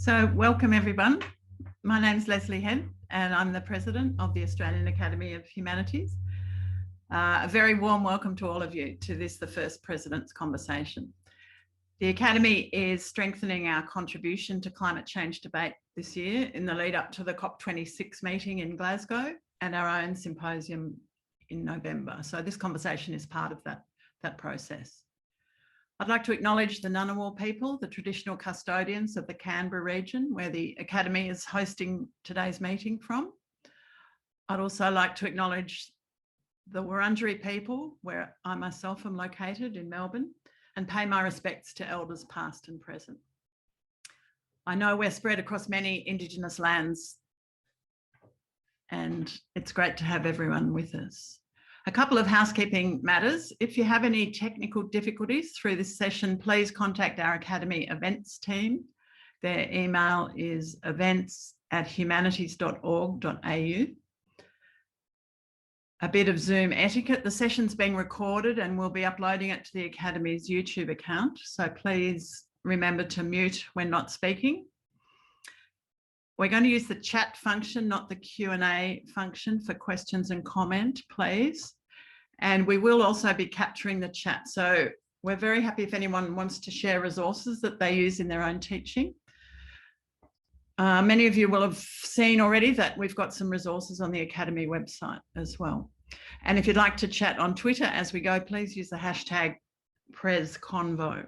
So welcome everyone. My name's Lesley Head and I'm the President of the Australian Academy of Humanities. A very warm welcome to all of you to this, the first President's Conversation. The Academy is strengthening our contribution to climate change debate this year in the lead up to the COP26 meeting in Glasgow and our own symposium in November. So this conversation is part of that process. I'd like to acknowledge the Ngunnawal people, the traditional custodians of the Canberra region, where the Academy is hosting today's meeting from. I'd also like to acknowledge the Wurundjeri people, where I myself am located in Melbourne, and pay my respects to elders past and present. I know we're spread across many Indigenous lands, and it's great to have everyone with us. A couple of housekeeping matters. If you have any technical difficulties through this session, please contact our Academy events team. Their email is events@humanities.org.au. A bit of Zoom etiquette. The session's being recorded and we'll be uploading it to the Academy's YouTube account. So please remember to mute when not speaking. We're going to use the chat function, not the Q&A function, for questions and comment, please. And we will also be capturing the chat. So we're very happy if anyone wants to share resources that they use in their own teaching. Many of you will have seen already that we've got some resources on the Academy website as well. And if you'd like to chat on Twitter as we go, please use the hashtag PresConvo.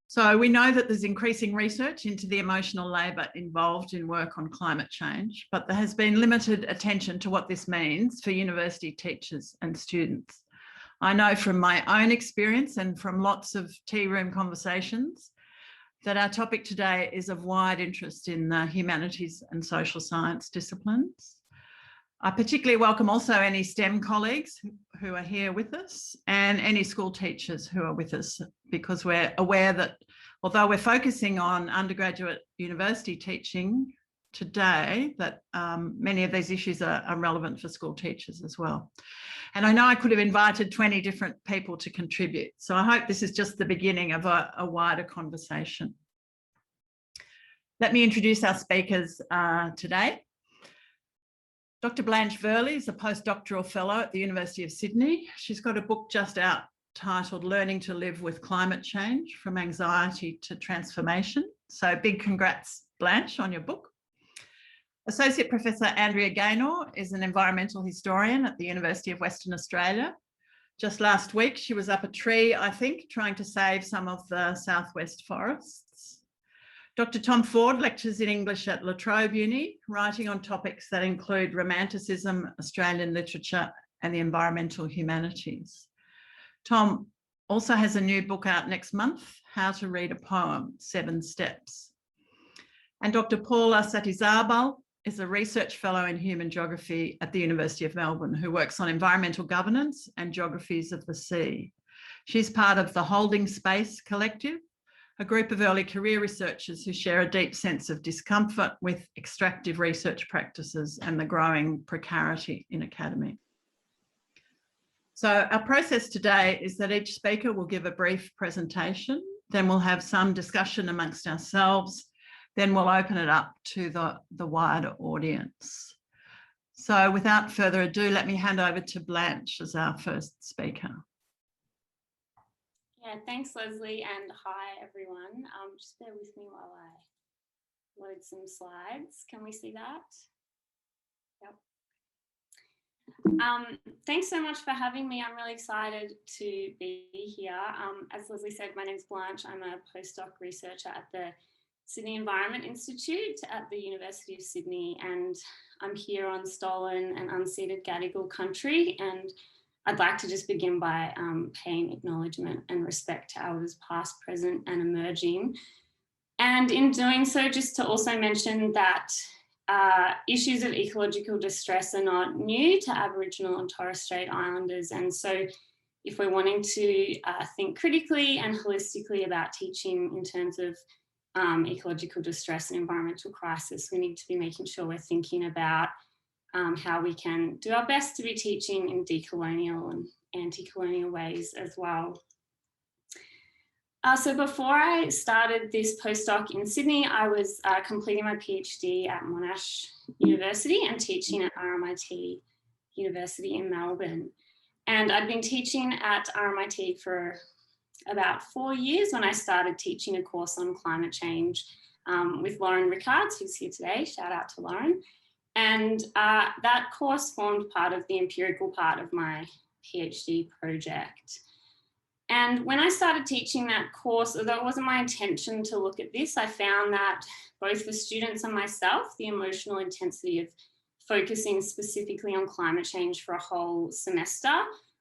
So we know that there's increasing research into the emotional labour involved in work on climate change, but there has been limited attention to what this means for university teachers and students. I know from my own experience and from lots of tea room conversations that our topic today is of wide interest in the humanities and social science disciplines. I particularly welcome also any STEM colleagues who are here with us and any school teachers who are with us, because we're aware that although we're focusing on undergraduate university teaching today, that many of these issues are relevant for school teachers as well. And I know I could have invited 20 different people to contribute. So I hope this is just the beginning of a wider conversation. Let me introduce our speakers today. Dr. Blanch Verlie is a postdoctoral fellow at the University of Sydney. She's got a book just out titled Learning to Live with Climate Change, From Anxiety to Transformation. So big congrats, Blanche, on your book. Associate Professor Andrea Gaynor is an environmental historian at the University of Western Australia. Just last week, she was up a tree, I think, trying to save some of the southwest forests. Dr. Tom Ford lectures in English at La Trobe Uni, writing on topics that include Romanticism, Australian literature, and the environmental humanities. Tom also has a new book out next month, How to Read a Poem, 7 Steps. And Dr. Paula Satizabal is a research fellow in human geography at the University of Melbourne, who works on environmental governance and geographies of the sea. She's part of the Holding Space Collective, a group of early career researchers who share a deep sense of discomfort with extractive research practices and the growing precarity in academy. So our process today is that each speaker will give a brief presentation, then we'll have some discussion amongst ourselves, then we'll open it up to the wider audience. So without further ado, let me hand over to Blanche as our first speaker. Yeah, thanks, Lesley, and hi, everyone. Just bear with me while I load some slides. Can we see that? Yep. Thanks so much for having me. I'm really excited to be here. As Lesley said, my name's Blanche. I'm a postdoc researcher at the Sydney Environment Institute at the University of Sydney, and I'm here on stolen and unceded Gadigal country, and I'd like to just begin by paying acknowledgement and respect to elders past, present and emerging. And in doing so, just to also mention that issues of ecological distress are not new to Aboriginal and Torres Strait Islanders. And so if we're wanting to think critically and holistically about teaching in terms of ecological distress and environmental crisis, we need to be making sure we're thinking about how we can do our best to be teaching in decolonial and anti-colonial ways as well. So before I started this postdoc in Sydney, I was completing my PhD at Monash University and teaching at RMIT University in Melbourne. And I'd been teaching at RMIT for about 4 years when I started teaching a course on climate change with Lauren Rickards, who's here today. Shout out to Lauren. And that course formed part of the empirical part of my PhD project. And when I started teaching that course, although it wasn't my intention to look at this, I found that both for students and myself, the emotional intensity of focusing specifically on climate change for a whole semester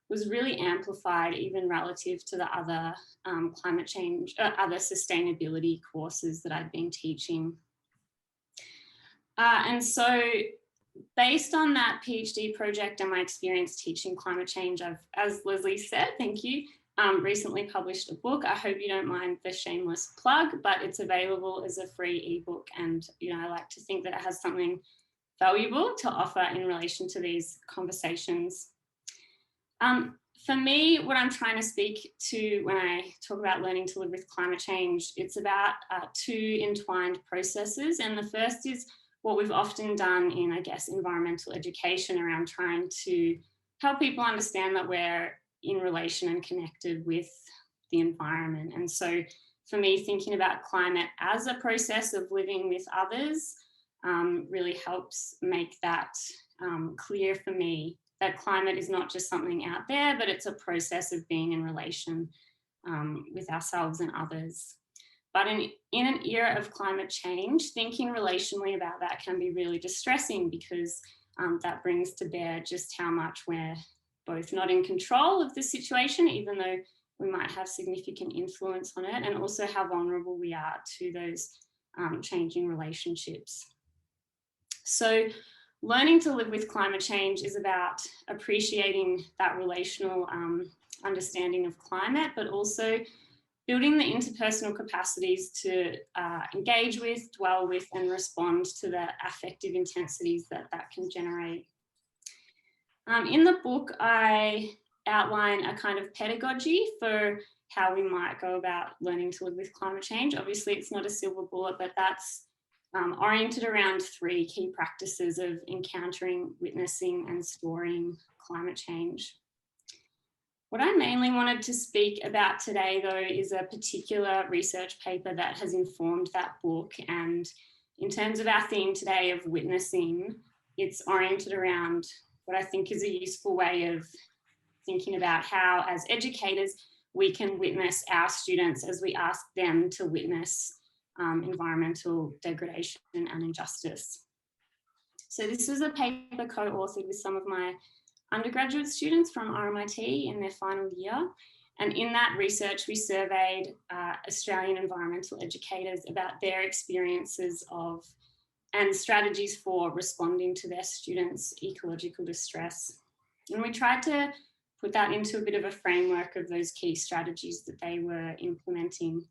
was really amplified even relative to the other climate change, other sustainability courses that I'd been teaching. And so based on that PhD project and my experience teaching climate change, I've, as Lesley said, thank you, recently published a book. I hope you don't mind the shameless plug, but it's available as a free ebook. And, I like to think that it has something valuable to offer in relation to these conversations. For me, what I'm trying to speak to when I talk about learning to live with climate change, it's about two entwined processes. And the first is what we've often done in, I guess, environmental education around trying to help people understand that we're in relation and connected with the environment. And so for me, thinking about climate as a process of living with others really helps make that clear for me, that climate is not just something out there, but it's a process of being in relation with ourselves and others. But in an era of climate change, thinking relationally about that can be really distressing because that brings to bear just how much we're both not in control of the situation, even though we might have significant influence on it, and also how vulnerable we are to those changing relationships. So learning to live with climate change is about appreciating that relational understanding of climate, but also building the interpersonal capacities to engage with, dwell with, and respond to the affective intensities that can generate. In the book, I outline a kind of pedagogy for how we might go about learning to live with climate change. Obviously, it's not a silver bullet, but that's oriented around 3 key practices of encountering, witnessing, and storing climate change. What I mainly wanted to speak about today, though, is a particular research paper that has informed that book. And in terms of our theme today of witnessing, it's oriented around what I think is a useful way of thinking about how, as educators, we can witness our students as we ask them to witness environmental degradation and injustice. So this was a paper co-authored with some of my undergraduate students from RMIT in their final year. And in that research, we surveyed Australian environmental educators about their experiences of and strategies for responding to their students' ecological distress. And we tried to put that into a bit of a framework of those key strategies that they were implementing.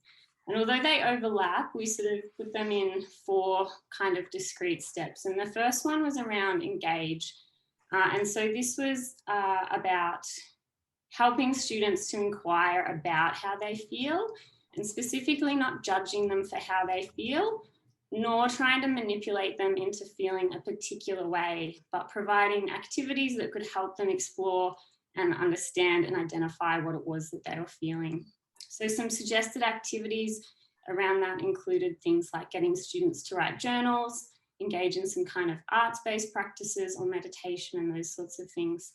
And although they overlap, we sort of put them in 4 kind of discrete steps. And the first one was around engage. And so this was about helping students to inquire about how they feel, and specifically not judging them for how they feel, nor trying to manipulate them into feeling a particular way, but providing activities that could help them explore and understand and identify what it was that they were feeling. So some suggested activities around that included things like getting students to write journals, engage in some kind of arts-based practices or meditation and those sorts of things.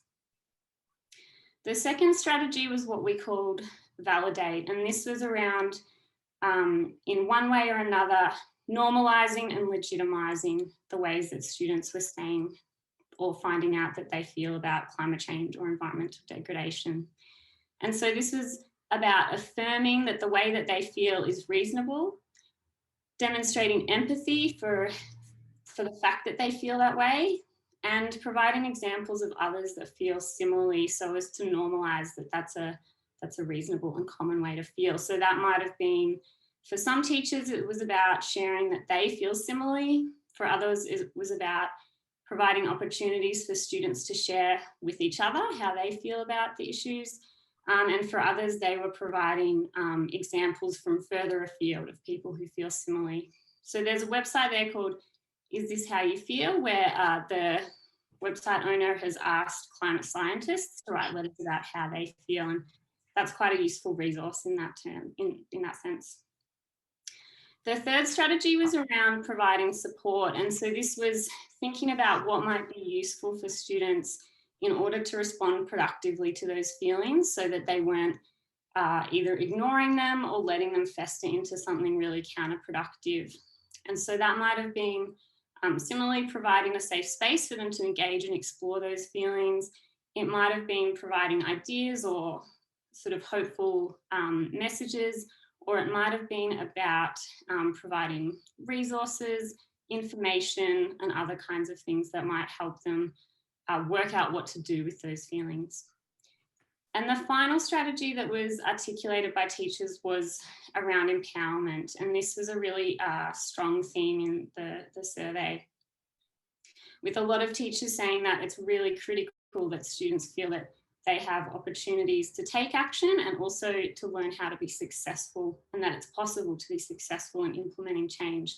The second strategy was what we called validate, and this was around, in one way or another, normalizing and legitimizing the ways that students were saying or finding out that they feel about climate change or environmental degradation. And so this was about affirming that the way that they feel is reasonable, demonstrating empathy for the fact that they feel that way, and providing examples of others that feel similarly so as to normalize that that's a reasonable and common way to feel. So that might have been, for some teachers, it was about sharing that they feel similarly. For others, it was about providing opportunities for students to share with each other how they feel about the issues. And for others, they were providing examples from further afield of people who feel similarly. So there's a website there called Is This How You Feel, where the website owner has asked climate scientists to write letters about how they feel, and that's quite a useful resource in that term, in that sense. The third strategy was around providing support, and so this was thinking about what might be useful for students in order to respond productively to those feelings, so that they weren't either ignoring them or letting them fester into something really counterproductive. And so that might have been similarly providing a safe space for them to engage and explore those feelings. It might have been providing ideas or sort of hopeful messages, or it might have been about providing resources, information, and other kinds of things that might help them work out what to do with those feelings. And the final strategy that was articulated by teachers was around empowerment. And this was a really strong theme in the survey, with a lot of teachers saying that it's really critical that students feel that they have opportunities to take action and also to learn how to be successful, and that it's possible to be successful in implementing change.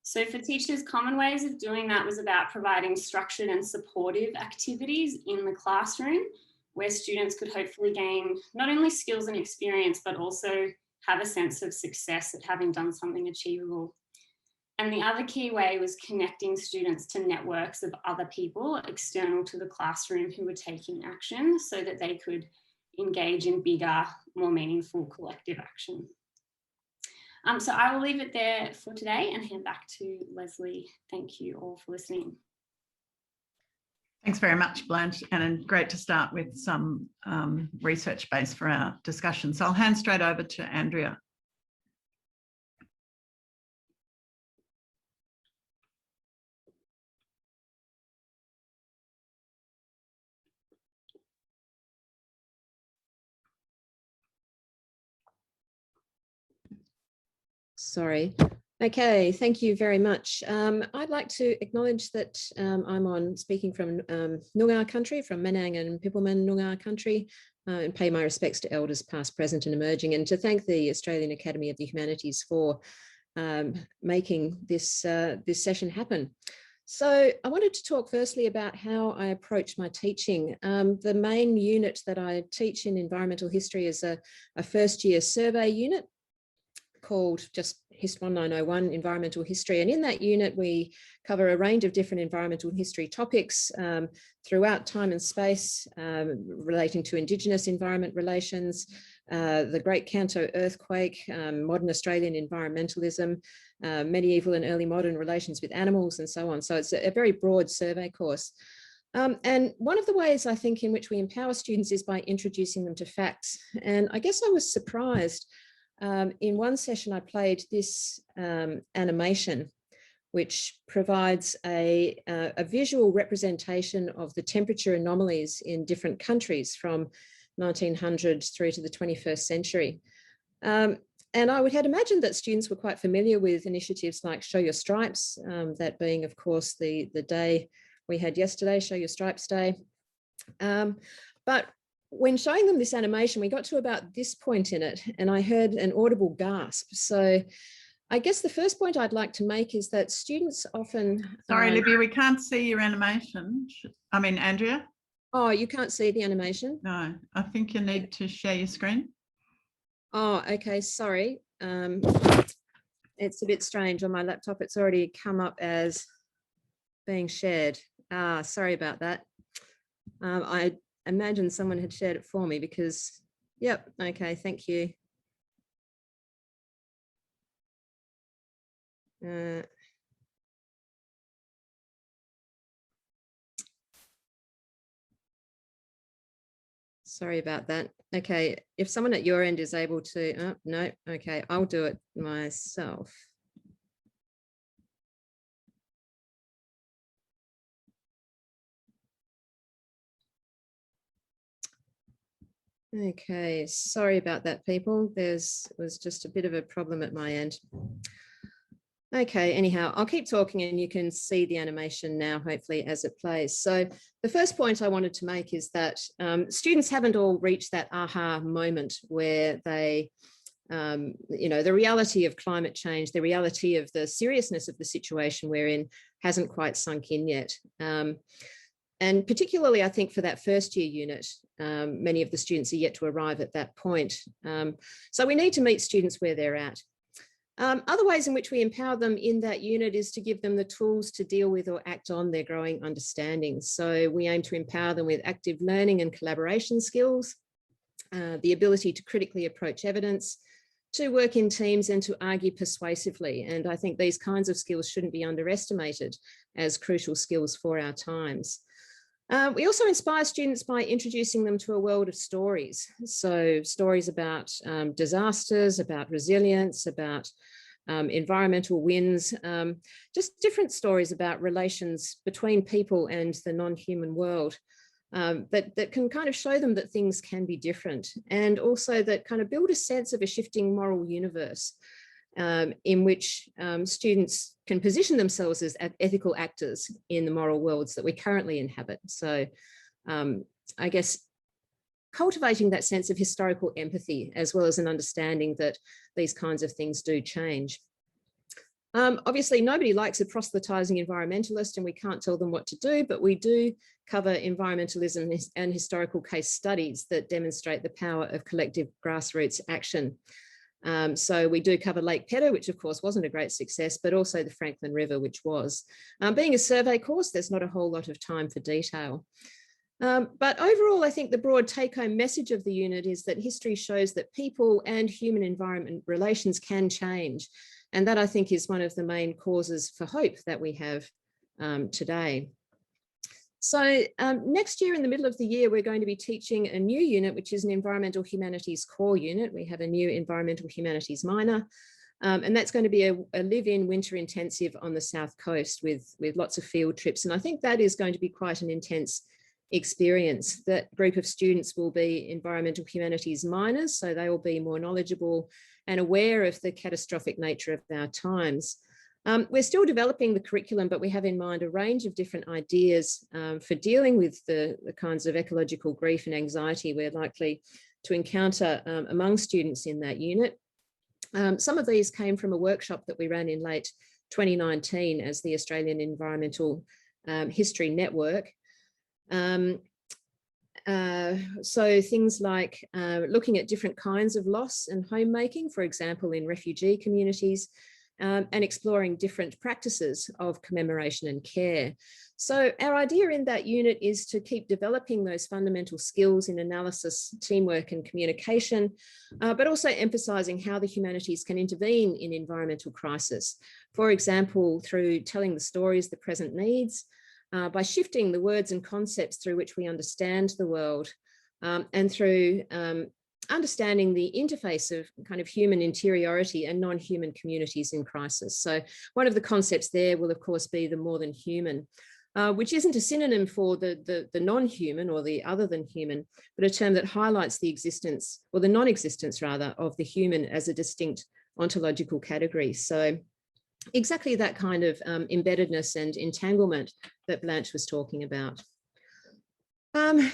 So for teachers, common ways of doing that was about providing structured and supportive activities in the classroom, where students could hopefully gain not only skills and experience, but also have a sense of success at having done something achievable. And the other key way was connecting students to networks of other people external to the classroom who were taking action, so that they could engage in bigger, more meaningful collective action. So I will leave it there for today and hand back to Lesley. Thank you all for listening. Thanks very much, Blanche, and great to start with some research base for our discussion. So I'll hand straight over to Andrea. Sorry. Okay, thank you very much. I'd like to acknowledge that I'm speaking from Noongar country, from Menang and Pippelman Noongar country, and pay my respects to elders past, present and emerging, and to thank the Australian Academy of the Humanities for making this session happen. So I wanted to talk firstly about how I approach my teaching. The main unit that I teach in environmental history is a first year survey unit called just HIST 1901, Environmental History. And in that unit, we cover a range of different environmental history topics throughout time and space, relating to Indigenous environment relations, the Great Kanto earthquake, modern Australian environmentalism, medieval and early modern relations with animals, and so on. So it's a very broad survey course. And one of the ways I think in which we empower students is by introducing them to facts. And I guess I was surprised. In one session, I played this animation, which provides a visual representation of the temperature anomalies in different countries from 1900 through to the 21st century. And I had imagined that students were quite familiar with initiatives like Show Your Stripes, that being, of course, the day we had yesterday, Show Your Stripes Day. But when showing them this animation, we got to about this point in it, and I heard an audible gasp. So I guess the first point I'd like to make is that students often... Sorry, Libby, we can't see your animation. I mean, Andrea? Oh, you can't see the animation? No, I think you need to share your screen. Oh, okay, sorry. It's a bit strange on my laptop. It's already come up as being shared. Sorry about that. I imagine someone had shared it for me because, yep, okay, thank you. Sorry about that. Okay, if someone at your end is able to, oh, no, okay, I'll do it myself. Okay, sorry about that, people. Was just a bit of a problem at my end. Okay, anyhow, I'll keep talking and you can see the animation now, hopefully, as it plays. So the first point I wanted to make is that students haven't all reached that aha moment where they, the reality of climate change, the reality of the seriousness of the situation we're in hasn't quite sunk in yet. And particularly, I think, for that first year unit, many of the students are yet to arrive at that point. So we need to meet students where they're at. Other ways in which we empower them in that unit is to give them the tools to deal with or act on their growing understanding. So we aim to empower them with active learning and collaboration skills, the ability to critically approach evidence, to work in teams and to argue persuasively. And I think these kinds of skills shouldn't be underestimated as crucial skills for our times. We also inspire students by introducing them to a world of stories. So stories about disasters, about resilience, about environmental wins, just different stories about relations between people and the non-human world that can kind of show them that things can be different, and also that kind of build a sense of a shifting moral universe in which students can position themselves as ethical actors in the moral worlds that we currently inhabit. So I guess cultivating that sense of historical empathy, as well as an understanding that these kinds of things do change. Obviously, nobody likes a proselytizing environmentalist, and we can't tell them what to do, but we do cover environmentalism and historical case studies that demonstrate the power of collective grassroots action. So we do cover Lake Pedder, which of course wasn't a great success, but also the Franklin River, which was. Being a survey course, there's not a whole lot of time for detail. But overall, I think the broad take-home message of the unit is that history shows that people and human environment relations can change. And that, I think, is one of the main causes for hope that we have today. So next year, in the middle of the year, we're going to be teaching a new unit, which is an environmental humanities core unit. We have a new environmental humanities minor, and that's going to be a live-in winter intensive on the South Coast with lots of field trips. And I think that is going to be quite an intense experience. That group of students will be environmental humanities minors, so they will be more knowledgeable and aware of the catastrophic nature of our times. We're still developing the curriculum, but we have in mind a range of different ideas for dealing with the kinds of ecological grief and anxiety we're likely to encounter among students in that unit. Some of these came from a workshop that we ran in late 2019 as the Australian Environmental History Network. So things like looking at different kinds of loss and homemaking, for example, in refugee communities, and exploring different practices of commemoration and care. So our idea in that unit is to keep developing those fundamental skills in analysis, teamwork and communication, but also emphasising how the humanities can intervene in environmental crisis. For example, through telling the stories the present needs, by shifting the words and concepts through which we understand the world, and through understanding the interface of kind of human interiority and non-human communities in crisis. So one of the concepts there will, of course, be the more than human, which isn't a synonym for the non-human or the other than human, but a term that highlights the existence, or the non-existence rather, of the human as a distinct ontological category. So exactly that kind of embeddedness and entanglement that Blanche was talking about.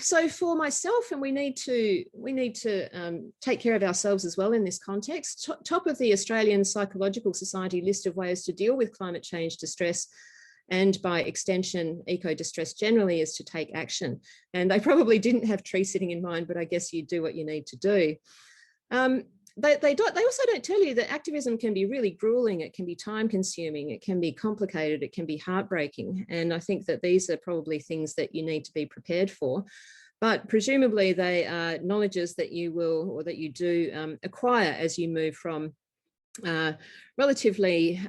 So for myself, and we need to take care of ourselves as well in this context, top of the Australian Psychological Society list of ways to deal with climate change distress, and by extension, eco-distress generally, is to take action. And they probably didn't have tree sitting in mind, but I guess you do what you need to do. They also don't tell you that activism can be really grueling, it can be time consuming, it can be complicated, it can be heartbreaking. And I think that these are probably things that you need to be prepared for. But presumably they are knowledges that you will, or that you do acquire as you move from relatively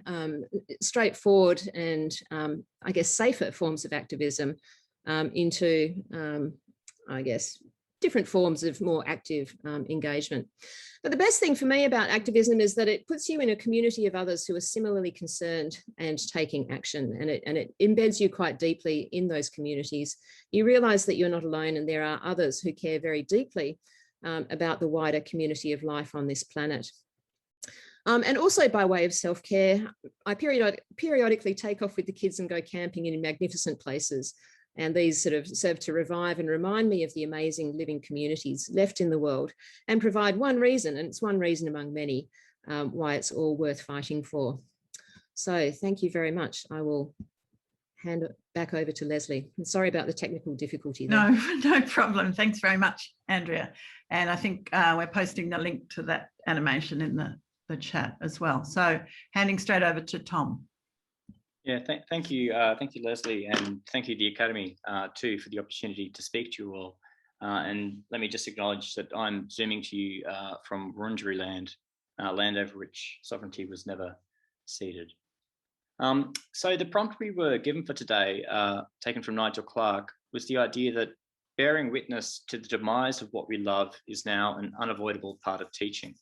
straightforward and I guess safer forms of activism into, I guess, different forms of more active engagement. But the best thing for me about activism is that it puts you in a community of others who are similarly concerned and taking action, and it embeds you quite deeply in those communities. You realise that you're not alone, and there are others who care very deeply about the wider community of life on this planet. And also by way of self-care, I periodically take off with the kids and go camping in magnificent places. And these sort of serve to revive and remind me of the amazing living communities left in the world and provide one reason, and it's one reason among many, why it's all worth fighting for. So thank you very much. I will hand it back over to Lesley. And sorry about the technical difficulty there. No, no problem. Thanks very much, Andrea. And I think we're posting the link to that animation in the chat as well. So handing straight over to Tom. Yeah, thank you, Lesley, and thank you, the Academy, too, for the opportunity to speak to you all. And let me just acknowledge that I'm zooming to you from Wurundjeri land, land over which sovereignty was never ceded. So the prompt we were given for today, taken from Nigel Clarke, was the idea that bearing witness to the demise of what we love is now an unavoidable part of teaching.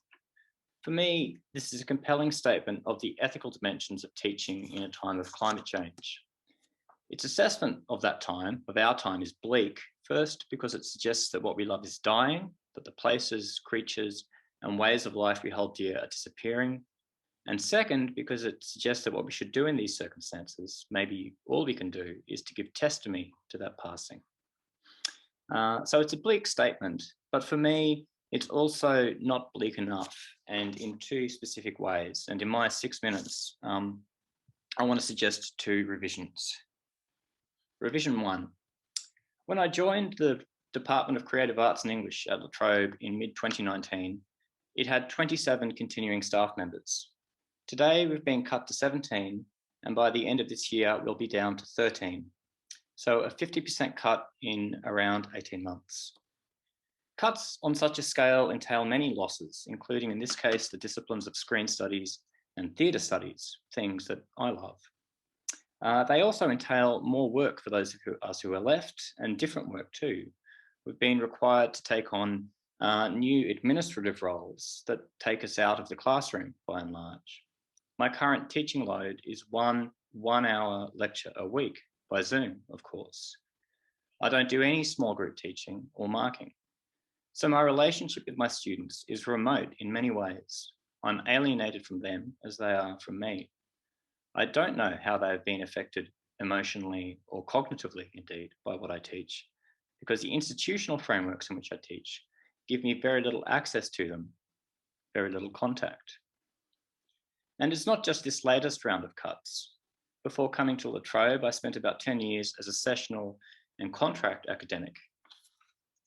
For me, this is a compelling statement of the ethical dimensions of teaching in a time of climate change. Its assessment of that time, of our time, is bleak, first because it suggests that what we love is dying, that the places, creatures, and ways of life we hold dear are disappearing, and second, because it suggests that what we should do in these circumstances, maybe all we can do, is to give testimony to that passing. So it's a bleak statement, but for me, it's also not bleak enough, and in two specific ways. And in my 6 minutes, I want to suggest two revisions. Revision 1. When I joined the Department of Creative Arts and English at La Trobe in mid-2019, it had 27 continuing staff members. Today, we've been cut to 17, and by the end of this year, we'll be down to 13. So a 50% cut in around 18 months. Cuts on such a scale entail many losses, including in this case, the disciplines of screen studies and theatre studies, things that I love. They also entail more work for those of us who are left, and different work too. We've been required to take on new administrative roles that take us out of the classroom by and large. My current teaching load is one 1-hour lecture a week by Zoom, of course. I don't do any small group teaching or marking. So my relationship with my students is remote in many ways. I'm alienated from them as they are from me. I don't know how they have been affected emotionally or cognitively, indeed, by what I teach, because the institutional frameworks in which I teach give me very little access to them, very little contact. And it's not just this latest round of cuts. Before coming to La Trobe, I spent about 10 years as a sessional and contract academic.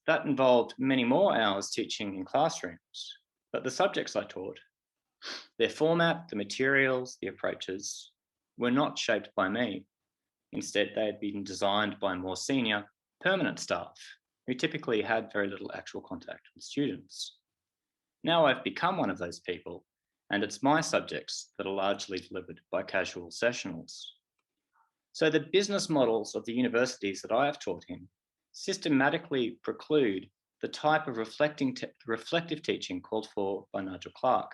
That involved many more hours teaching in classrooms, but the subjects I taught, their format, the materials, the approaches, were not shaped by me. Instead, they had been designed by more senior, permanent staff, who typically had very little actual contact with students. Now I've become one of those people, and it's my subjects that are largely delivered by casual sessionals. So the business models of the universities that I have taught in systematically preclude the type of reflective teaching called for by Nigel Clarke,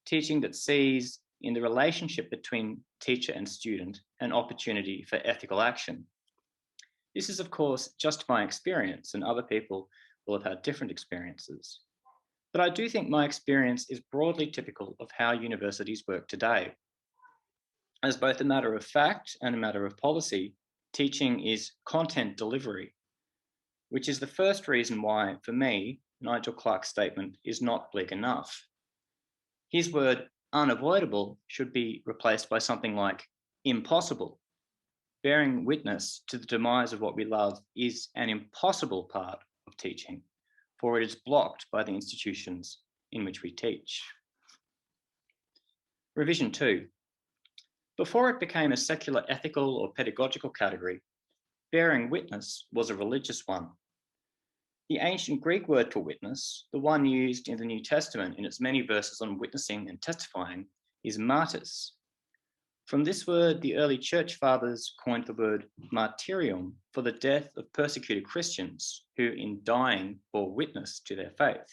teaching that sees in the relationship between teacher and student an opportunity for ethical action. This is, of course, just my experience, and other people will have had different experiences. But I do think my experience is broadly typical of how universities work today. As both a matter of fact and a matter of policy, teaching is content delivery, which is the first reason why, for me, Nigel Clarke's statement is not bleak enough. His word unavoidable should be replaced by something like impossible. Bearing witness to the demise of what we love is an impossible part of teaching, for it is blocked by the institutions in which we teach. Revision 2. Before it became a secular ethical or pedagogical category, bearing witness was a religious one. The ancient Greek word for witness, the one used in the New Testament in its many verses on witnessing and testifying, is martyrs. From this word, the early church fathers coined the word martyrium for the death of persecuted Christians who, in dying, bore witness to their faith.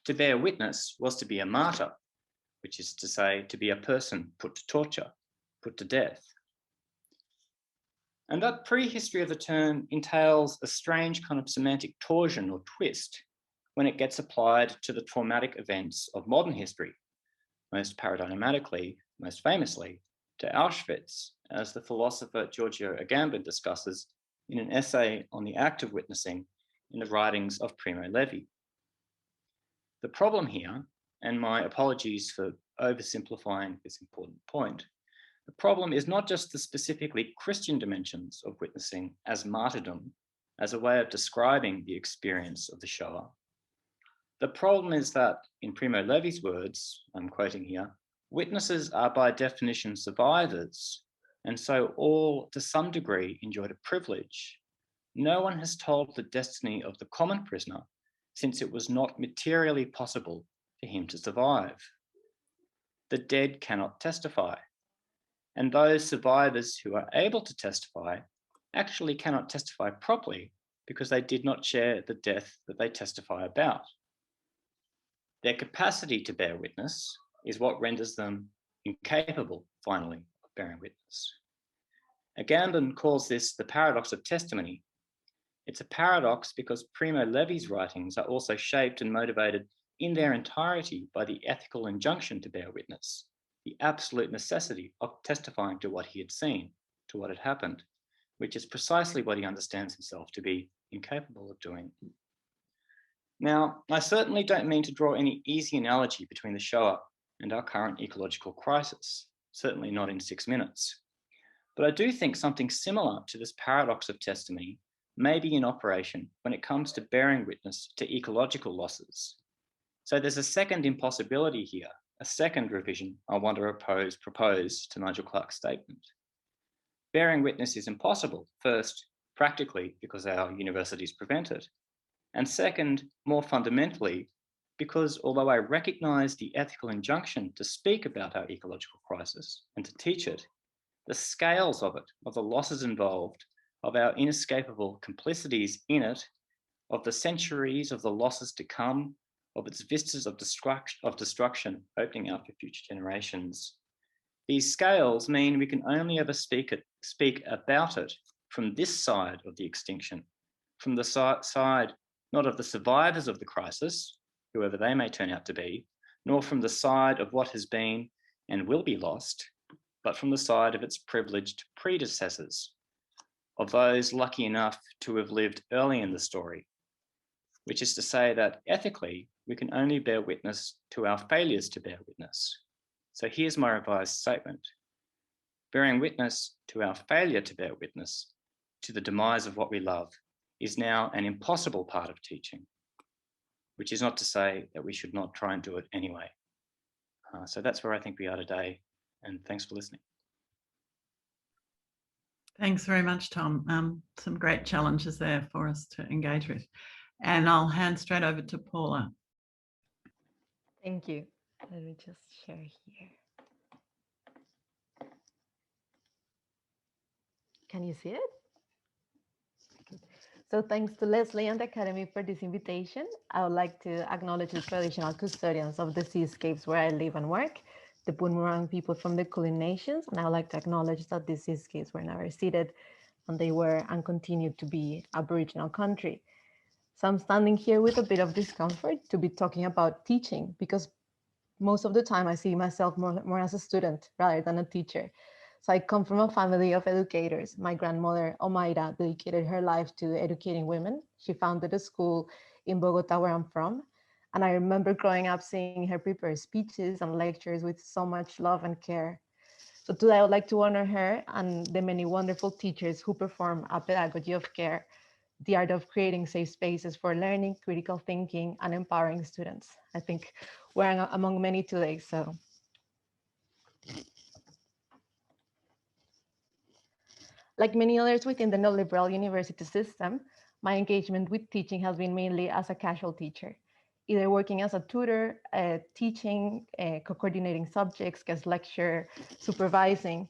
To bear witness was to be a martyr, which is to say, to be a person put to torture, put to death. And that prehistory of the term entails a strange kind of semantic torsion or twist when it gets applied to the traumatic events of modern history, most paradigmatically, most famously, to Auschwitz, as the philosopher Giorgio Agamben discusses in an essay on the act of witnessing in the writings of Primo Levi. The problem here, and my apologies for oversimplifying this important point, the problem is not just the specifically Christian dimensions of witnessing as martyrdom, as a way of describing the experience of the Shoah. The problem is that, in Primo Levi's words, I'm quoting here, witnesses are by definition survivors, and so all, to some degree, enjoyed a privilege. No one has told the destiny of the common prisoner, since it was not materially possible for him to survive. The dead cannot testify, and those survivors who are able to testify actually cannot testify properly because they did not share the death that they testify about. Their capacity to bear witness is what renders them incapable, finally, of bearing witness. Agamben calls this the paradox of testimony. It's a paradox because Primo Levi's writings are also shaped and motivated in their entirety by the ethical injunction to bear witness, the absolute necessity of testifying to what he had seen, to what had happened, which is precisely what he understands himself to be incapable of doing. Now, I certainly don't mean to draw any easy analogy between the Shoah and our current ecological crisis, certainly not in 6 minutes. But I do think something similar to this paradox of testimony may be in operation when it comes to bearing witness to ecological losses. So there's a second impossibility here, a second revision I want to propose to Nigel Clarke's statement. Bearing witness is impossible, first, practically because our universities prevent it, and second, more fundamentally, because although I recognise the ethical injunction to speak about our ecological crisis and to teach it, the scales of it, of the losses involved, of our inescapable complicities in it, of the centuries of the losses to come, of its vistas of destruction opening out for future generations. These scales mean we can only ever speak about it from this side of the extinction, from the side not of the survivors of the crisis, whoever they may turn out to be, nor from the side of what has been and will be lost, but from the side of its privileged predecessors, of those lucky enough to have lived early in the story, which is to say that ethically, we can only bear witness to our failures to bear witness. So here's my revised statement. Bearing witness to our failure to bear witness to the demise of what we love is now an impossible part of teaching, which is not to say that we should not try and do it anyway. So that's where I think we are today, and thanks for listening. Thanks very much, Tom. Some great challenges there for us to engage with. And I'll hand straight over to Paula. Thank you. Let me just share here. Can you see it? So thanks to Lesley and the Academy for this invitation. I would like to acknowledge the traditional custodians of the seascapes where I live and work, the Bunurong people from the Kulin Nations, and I would like to acknowledge that these seascapes were never ceded, and they were and continue to be Aboriginal country. So I'm standing here with a bit of discomfort to be talking about teaching, because most of the time I see myself more as a student rather than a teacher. So I come from a family of educators. My grandmother, Omaira, dedicated her life to educating women. She founded a school in Bogota, where I'm from. And I remember growing up seeing her prepare speeches and lectures with so much love and care. So today I would like to honor her and the many wonderful teachers who perform a pedagogy of care, the art of creating safe spaces for learning, critical thinking, and empowering students. I think we're among many today, so. Like many others within the neoliberal university system, my engagement with teaching has been mainly as a casual teacher, either working as a tutor, teaching, co-coordinating subjects, guest lecture, supervising.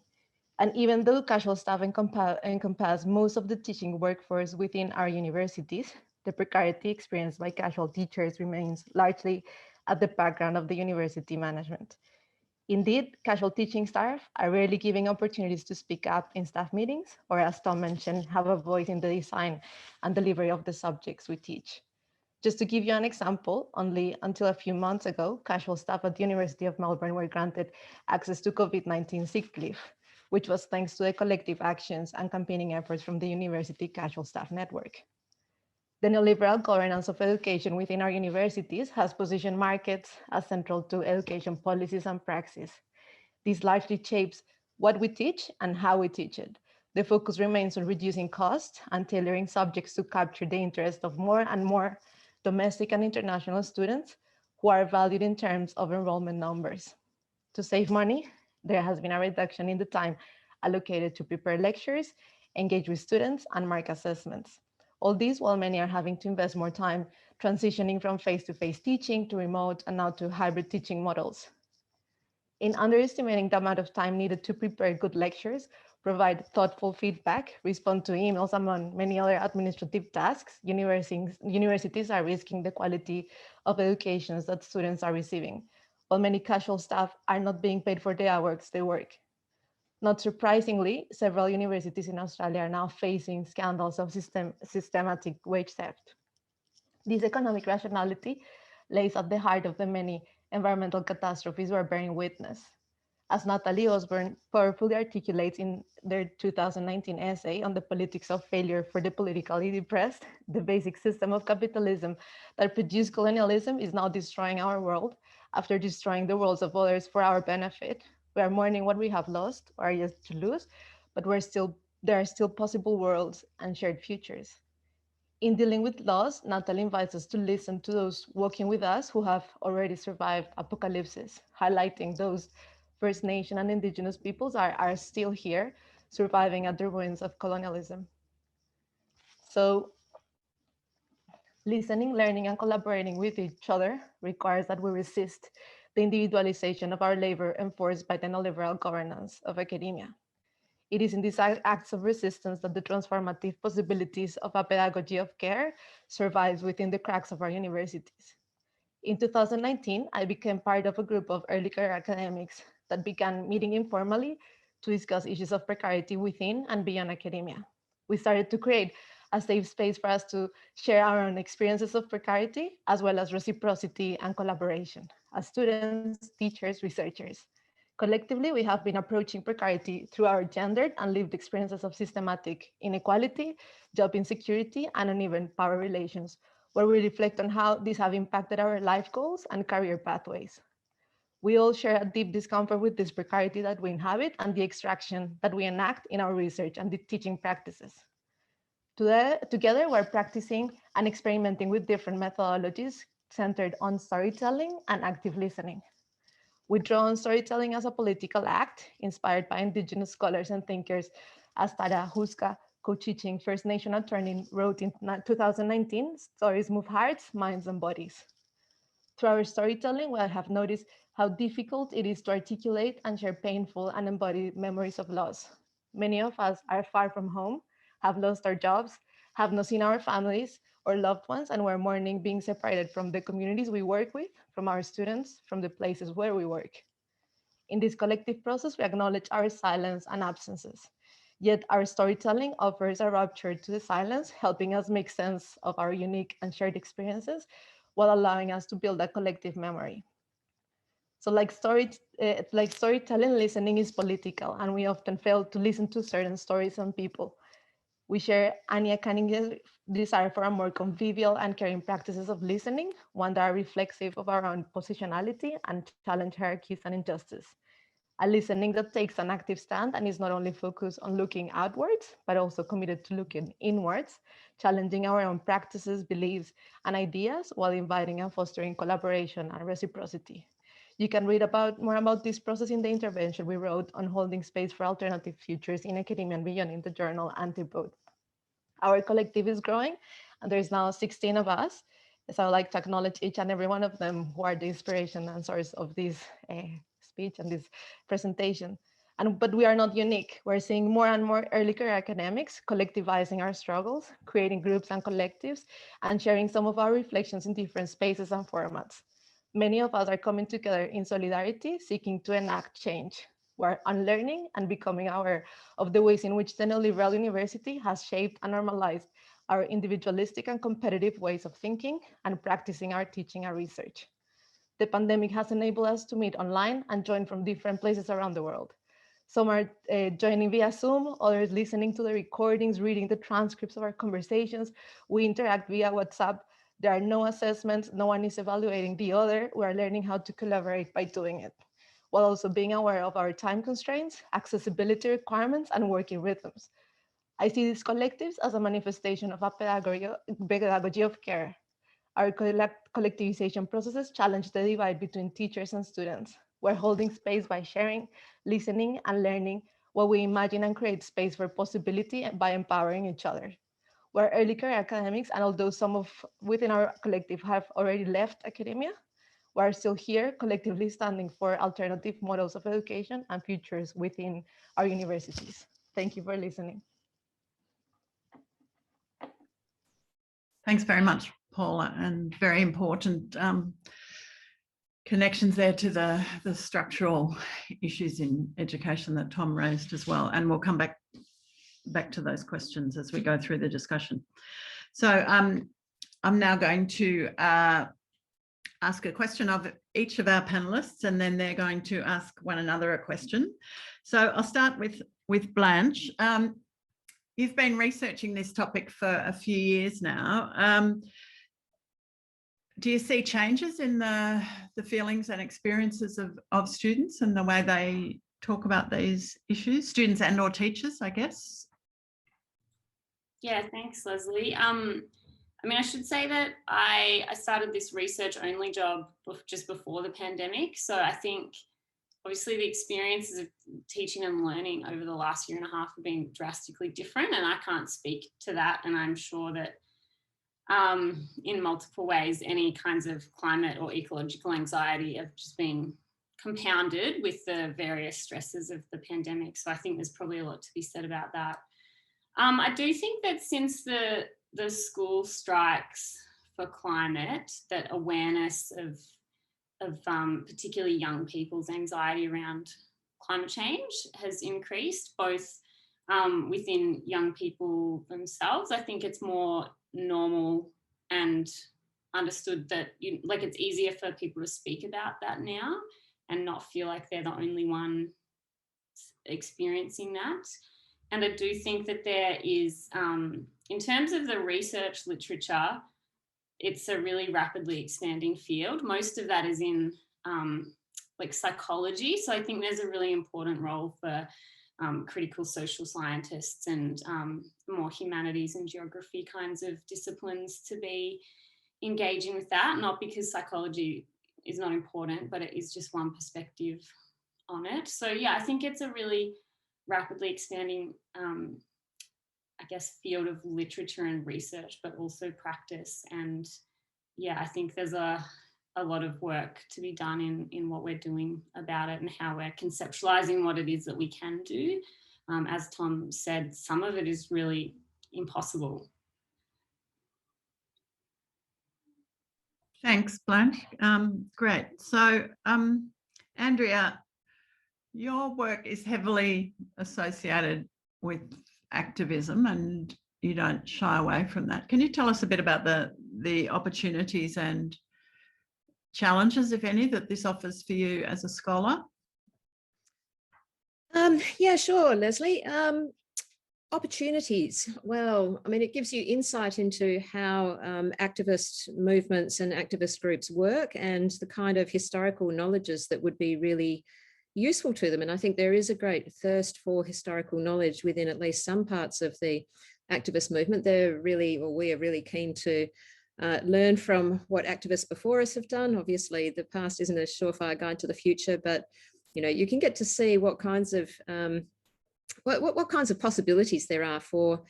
And even though casual staff encompass most of the teaching workforce within our universities, the precarity experienced by casual teachers remains largely at the background of the university management. Indeed, casual teaching staff are rarely given opportunities to speak up in staff meetings, or as Tom mentioned, have a voice in the design and delivery of the subjects we teach. Just to give you an example, only until a few months ago, casual staff at the University of Melbourne were granted access to COVID-19 sick leave, which was thanks to the collective actions and campaigning efforts from the University Casual Staff Network. The neoliberal governance of education within our universities has positioned markets as central to education policies and praxis. This largely shapes what we teach and how we teach it. The focus remains on reducing costs and tailoring subjects to capture the interest of more and more domestic and international students who are valued in terms of enrollment numbers. To save money, there has been a reduction in the time allocated to prepare lectures, engage with students, and mark assessments. All this while many are having to invest more time transitioning from face-to-face teaching to remote and now to hybrid teaching models. In underestimating the amount of time needed to prepare good lectures, provide thoughtful feedback, respond to emails, among many other administrative tasks, universities are risking the quality of education that students are receiving, while many casual staff are not being paid for the hours they work. Not surprisingly, several universities in Australia are now facing scandals of systematic wage theft. This economic rationality lays at the heart of the many environmental catastrophes we're bearing witness. As Natalie Osborne powerfully articulates in their 2019 essay on the politics of failure for the politically depressed, the basic system of capitalism that produced colonialism is now destroying our world after destroying the worlds of others for our benefit. We are mourning what we have lost or are yet to lose, but there are still possible worlds and shared futures. In dealing with loss, Natalie invites us to listen to those walking with us who have already survived apocalypses, highlighting those First Nation and Indigenous peoples are still here, surviving at the ruins of colonialism. So listening, learning, and collaborating with each other requires that we resist the individualization of our labor enforced by the neoliberal governance of academia. It is in these acts of resistance that the transformative possibilities of a pedagogy of care survives within the cracks of our universities. In 2019, I became part of a group of early career academics that began meeting informally to discuss issues of precarity within and beyond academia. We started to create a safe space for us to share our own experiences of precarity, as well as reciprocity and collaboration as students, teachers, researchers. Collectively, we have been approaching precarity through our gendered and lived experiences of systematic inequality, job insecurity, and uneven power relations, where we reflect on how these have impacted our life goals and career pathways. We all share a deep discomfort with this precarity that we inhabit and the extraction that we enact in our research and the teaching practices. Together, we're practicing and experimenting with different methodologies centered on storytelling and active listening. We draw on storytelling as a political act inspired by Indigenous scholars and thinkers as Tara Huska, co-teaching First Nation attorney, wrote in 2019, "Stories move hearts, minds, and bodies." Through our storytelling, we have noticed how difficult it is to articulate and share painful and embodied memories of loss. Many of us are far from home, have lost our jobs, have not seen our families or loved ones, and we're mourning being separated from the communities we work with, from our students, from the places where we work. In this collective process, we acknowledge our silence and absences. Yet our storytelling offers a rupture to the silence, helping us make sense of our unique and shared experiences while allowing us to build a collective memory. So like storytelling, listening is political, and we often fail to listen to certain stories and people. We share Anya Cunningham's desire for a more convivial and caring practices of listening, one that are reflexive of our own positionality and challenge hierarchies and injustice. A listening that takes an active stand and is not only focused on looking outwards, but also committed to looking inwards, challenging our own practices, beliefs, and ideas while inviting and fostering collaboration and reciprocity. You can read more about this process in the intervention we wrote on holding space for alternative futures in academia and beyond in the journal Antipode. Our collective is growing, and there's now 16 of us. So I'd like to acknowledge each and every one of them who are the inspiration and source of this speech and this presentation. But we are not unique. We're seeing more and more early career academics collectivizing our struggles, creating groups and collectives, and sharing some of our reflections in different spaces and formats. Many of us are coming together in solidarity, seeking to enact change. We're unlearning and becoming aware of the ways in which the neoliberal university has shaped and normalized our individualistic and competitive ways of thinking, and practicing our teaching and research. The pandemic has enabled us to meet online and join from different places around the world. Some are joining via Zoom, others listening to the recordings, reading the transcripts of our conversations. We interact via WhatsApp. There are no assessments. No one is evaluating the other. We are learning how to collaborate by doing it, while also being aware of our time constraints, accessibility requirements, and working rhythms. I see these collectives as a manifestation of a pedagogy of care. Our collectivization processes challenge the divide between teachers and students. We're holding space by sharing, listening, and learning what we imagine, and create space for possibility by empowering each other. We're early career academics, and although some within our collective have already left academia, we're still here collectively standing for alternative models of education and futures within our universities. Thank you for listening. Thanks very much, Paula, and very important connections there to the structural issues in education that Tom raised as well. And we'll come back to those questions as we go through the discussion. So I'm now going to ask a question of each of our panelists, and then they're going to ask one another a question. So I'll start with Blanche. You've been researching this topic for a few years now. Do you see changes in the feelings and experiences of students and the way they talk about these issues, students and or teachers, I guess? Yeah, thanks, Lesley. I mean, I should say that I started this research only job just before the pandemic. So I think obviously the experiences of teaching and learning over the last year and a half have been drastically different, and I can't speak to that. And I'm sure that in multiple ways, any kinds of climate or ecological anxiety have just been compounded with the various stresses of the pandemic. So I think there's probably a lot to be said about that. I do think that since the school strikes for climate, that awareness of particularly young people's anxiety around climate change has increased, both within young people themselves. I think it's more normal and understood that it's easier for people to speak about that now and not feel like they're the only one experiencing that. And I do think that there is, in terms of the research literature, it's a really rapidly expanding field. Most of that is in psychology. So I think there's a really important role for critical social scientists and more humanities and geography kinds of disciplines to be engaging with that, not because psychology is not important, but it is just one perspective on it. So yeah, I think it's a really rapidly expanding, I guess, field of literature and research, but also practice. And yeah, I think there's a lot of work to be done in what we're doing about it and how we're conceptualizing what it is that we can do. As Tom said, some of it is really impossible. Thanks, Blanche. Great. So, Andrea, your work is heavily associated with activism and you don't shy away from that. Can you tell us a bit about the opportunities and challenges, if any, that this offers for you as a scholar? Yeah, sure, Lesley. Opportunities. Well, I mean, it gives you insight into how activist movements and activist groups work and the kind of historical knowledges that would be really useful to them. And I think there is a great thirst for historical knowledge within at least some parts of the activist movement. We are really keen to learn from what activists before us have done. Obviously, the past isn't a surefire guide to the future, but you can get to see what kinds of what kinds of possibilities there are for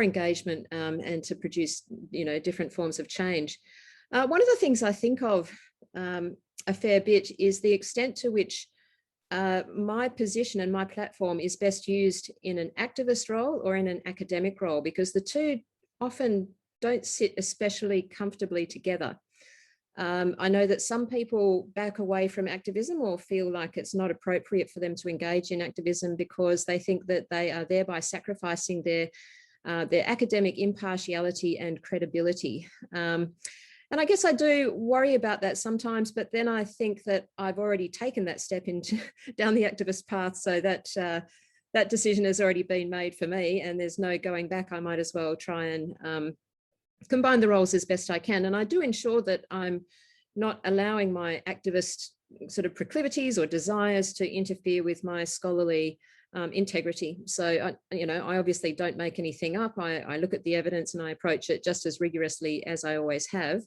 engagement and to produce different forms of change. One of the things I think of a fair bit is the extent to which my position and my platform is best used in an activist role or in an academic role, because the two often don't sit especially comfortably together. I know that some people back away from activism or feel like it's not appropriate for them to engage in activism because they think that they are thereby sacrificing their their academic impartiality and credibility. And I guess I do worry about that sometimes, but then I think that I've already taken that step into down the activist path, so that that decision has already been made for me, and there's no going back. I might as well try and combine the roles as best I can. And I do ensure that I'm not allowing my activist sort of proclivities or desires to interfere with my scholarly integrity. So, I obviously don't make anything up. I look at the evidence and I approach it just as rigorously as I always have.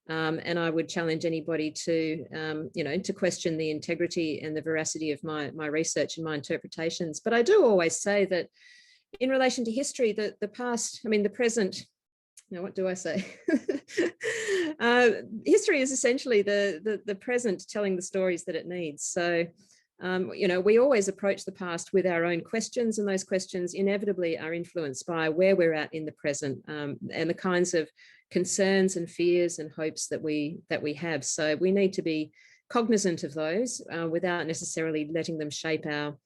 And I would challenge anybody to, to question the integrity and the veracity of my research and my interpretations. But I do always say that in relation to history, the past, the present, now what do I say? History is essentially the present telling the stories that it needs. So, we always approach the past with our own questions, and those questions inevitably are influenced by where we're at in the present, and the kinds of concerns and fears and hopes that we have. So we need to be cognizant of those without necessarily letting them shape our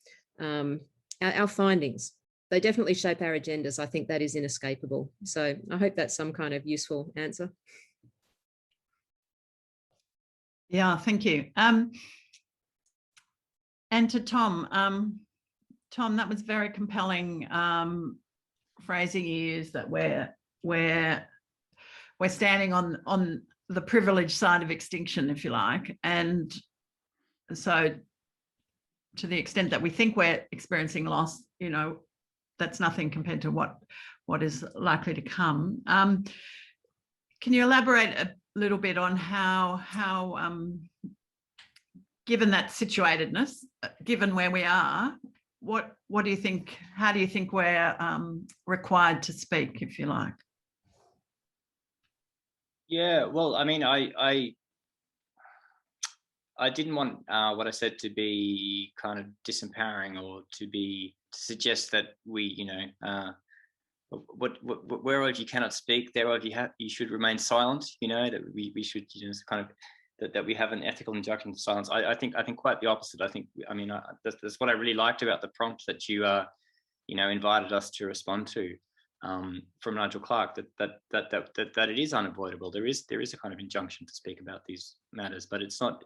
findings. They definitely shape our agendas. I think that is inescapable. So I hope that's some kind of useful answer. Yeah, thank you. And to Tom, Tom, that was very compelling phrasing you used, that we're standing on the privileged side of extinction, if you like. And so to the extent that we think we're experiencing loss, that's nothing compared to what is likely to come. Can you elaborate a little bit on how given that situatedness, given where we are, what do you think, how do you think we're required to speak, if you like? Yeah, well, I didn't want what I said to be kind of disempowering, or to suggest that we, whereof you cannot speak, thereof you should remain silent. That we should, kind of that we have an ethical injunction to silence. I think quite the opposite. That's what I really liked about the prompt that you invited us to respond to from Nigel Clark, that it is unavoidable. There is a kind of injunction to speak about these matters, but it's not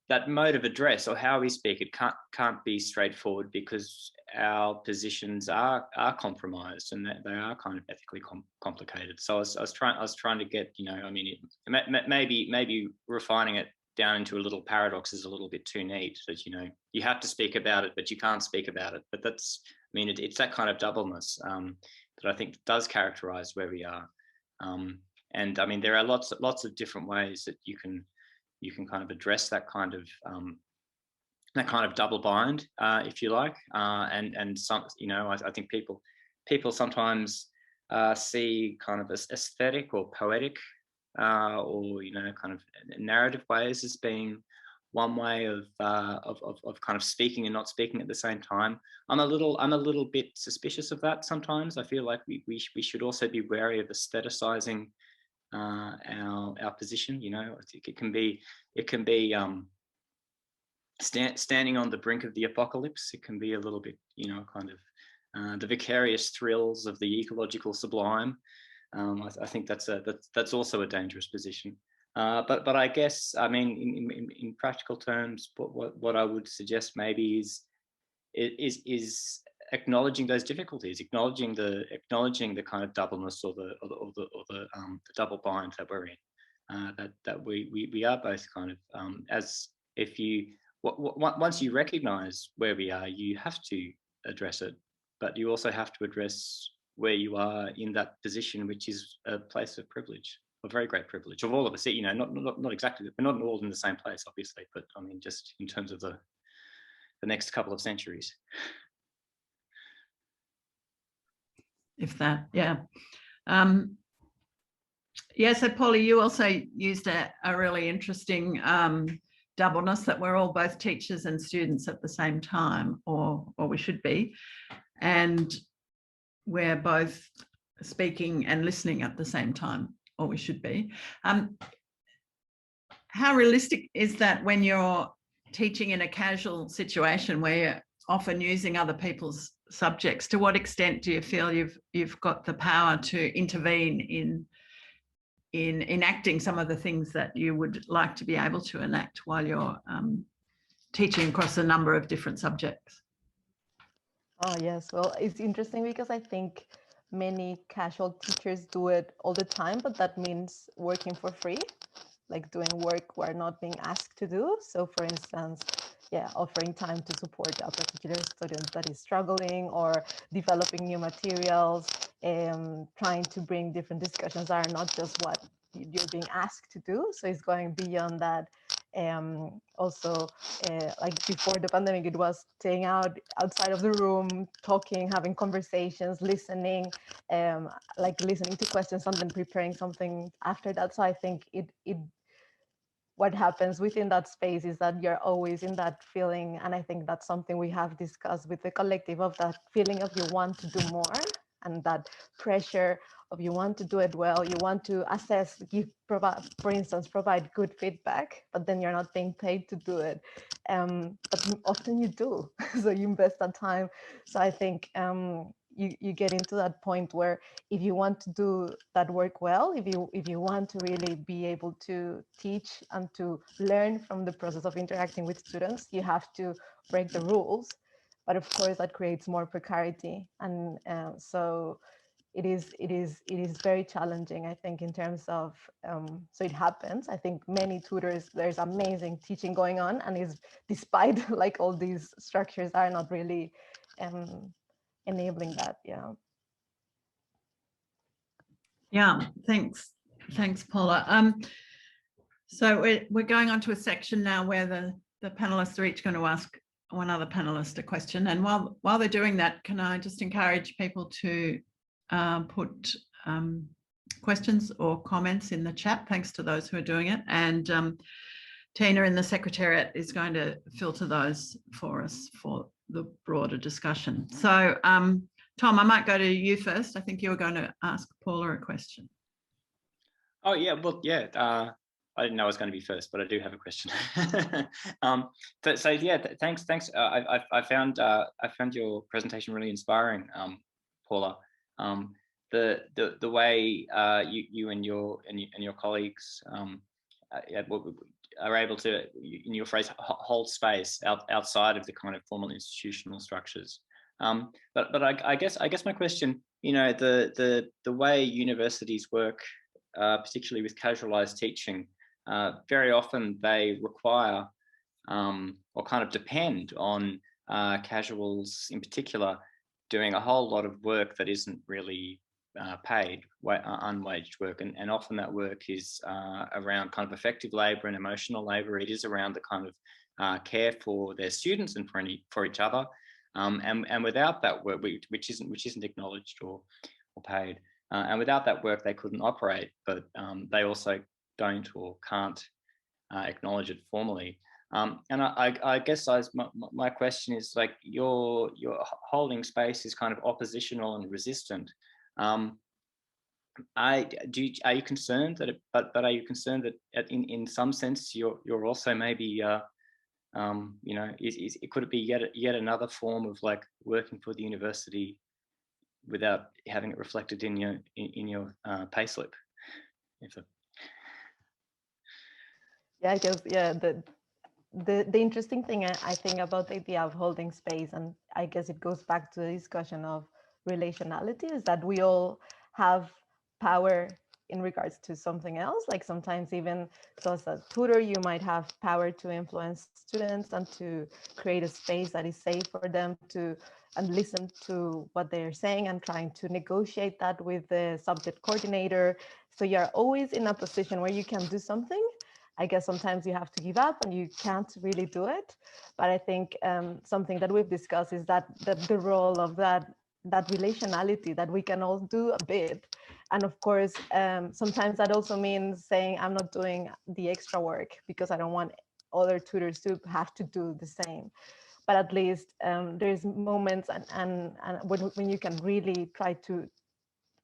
that mode of address, or how we speak it, can't be straightforward, because our positions are compromised, and that they are kind of ethically complicated. So I was trying to get, maybe refining it down into a little paradox is a little bit too neat, that you have to speak about it but you can't speak about it. But that's, it's that kind of doubleness that I think does characterize where we are. And there are lots of different ways that you can kind of address that kind of double bind, if you like, and some, I think people sometimes see kind of aesthetic or poetic or kind of narrative ways as being one way of kind of speaking and not speaking at the same time. I'm a little bit suspicious of that sometimes. I feel like we should also be wary of aestheticizing our position. I think it can be standing on the brink of the apocalypse. It can be a little bit, kind of the vicarious thrills of the ecological sublime. I think that's also a dangerous position. But I guess, in practical terms, what I would suggest maybe is acknowledging those difficulties, acknowledging the kind of doubleness or the double bind that we're in. That we are both kind of as if you once you recognise where we are, you have to address it, but you also have to address where you are in that position, which is a place of privilege, a very great privilege of all of us. Not exactly, we're not all in the same place, obviously, but just in terms of the next couple of centuries. If that, yeah. Yeah, so Paula, you also used a really interesting doubleness, that we're all both teachers and students at the same time, or we should be, and we're both speaking and listening at the same time, or we should be. How realistic is that when you're teaching in a casual situation where you're often using other people's subjects. To what extent do you feel you've got the power to intervene in enacting some of the things that you would like to be able to enact while you're teaching across a number of different subjects? Oh, yes. Well, it's interesting because I think many casual teachers do it all the time, but that means working for free, like doing work we're not being asked to do. So for instance, yeah, offering time to support a particular student that is struggling, or developing new materials, trying to bring different discussions that are not just what you're being asked to do. So it's going beyond that. Also, like before the pandemic, it was staying outside of the room, talking, having conversations, listening, like listening to questions and then preparing something after that. So I think what happens within that space is that you're always in that feeling, and I think that's something we have discussed with the collective, of that feeling of you want to do more, and that pressure of you want to do it well, you want to assess, provide, for instance, provide good feedback, but then you're not being paid to do it. But often you do, so you invest that time. So I think you get into that point where if you want to do that work well, if you want to really be able to teach and to learn from the process of interacting with students, you have to break the rules. But of course, that creates more precarity, and so it is very challenging, I think, in terms of so it happens. I think many tutors, there's amazing teaching going on, and is despite like all these structures are not really enabling that. Yeah, thanks, Paula. So we're going on to a section now where the panelists are each going to ask one other panelist a question, and while they're doing that, can I just encourage people to put questions or comments in the chat? Thanks to those who are doing it, and Tina in the Secretariat is going to filter those for us for the broader discussion. So Tom, I might go to you first. I think you were going to ask Paula a question. Oh yeah, well yeah. I didn't know I was going to be first, but I do have a question. So yeah, thanks. I found your presentation really inspiring, Paula. The way you and your colleagues are able to, in your phrase, hold space outside of the kind of formal institutional structures. But I guess my question, the way universities work, particularly with casualized teaching, very often they require or kind of depend on casuals in particular doing a whole lot of work that isn't really paid, unwaged work, and often that work is around kind of effective labour and emotional labour. It is around the kind of care for their students and for each other, and without that work, which isn't acknowledged or paid, and without that work they couldn't operate, but they also don't or can't acknowledge it formally. And I guess my question is, like, your holding space is kind of oppositional and resistant. Are you concerned that but are you concerned that in some sense you're also maybe could it be yet another form of like working for the university without having it reflected in your payslip? Yeah, I guess, yeah, the interesting thing I think about the idea of holding space, and I guess it goes back to the discussion of relationality, is that we all have power in regards to something else. Like sometimes even, so as a tutor, you might have power to influence students and to create a space that is safe for them to, and listen to what they're saying and trying to negotiate that with the subject coordinator. So you're always in a position where you can do something. I guess sometimes you have to give up and you can't really do it. But I think something that we've discussed is that the role of that relationality, that we can all do a bit. And of course, sometimes that also means saying, I'm not doing the extra work because I don't want other tutors to have to do the same. But at least there's moments and when you can really try to,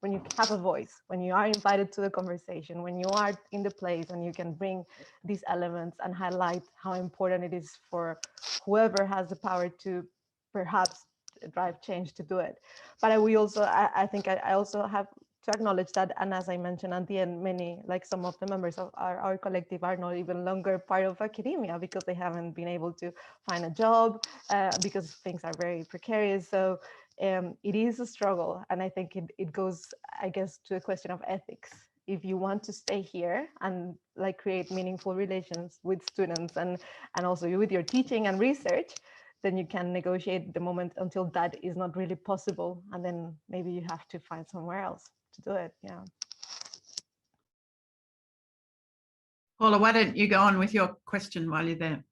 when you have a voice, when you are invited to the conversation, when you are in the place and you can bring these elements and highlight how important it is for whoever has the power to perhaps drive change to do it. But I think I also have to acknowledge that, and as I mentioned at the end, many, like some of the members of our collective are not even longer part of academia because they haven't been able to find a job because things are very precarious. So it is a struggle. And I think it goes, I guess, to a question of ethics. If you want to stay here and like create meaningful relations with students and also with your teaching and research, then you can negotiate the moment until that is not really possible. And then maybe you have to find somewhere else to do it. Yeah. Paula, why don't you go on with your question while you're there?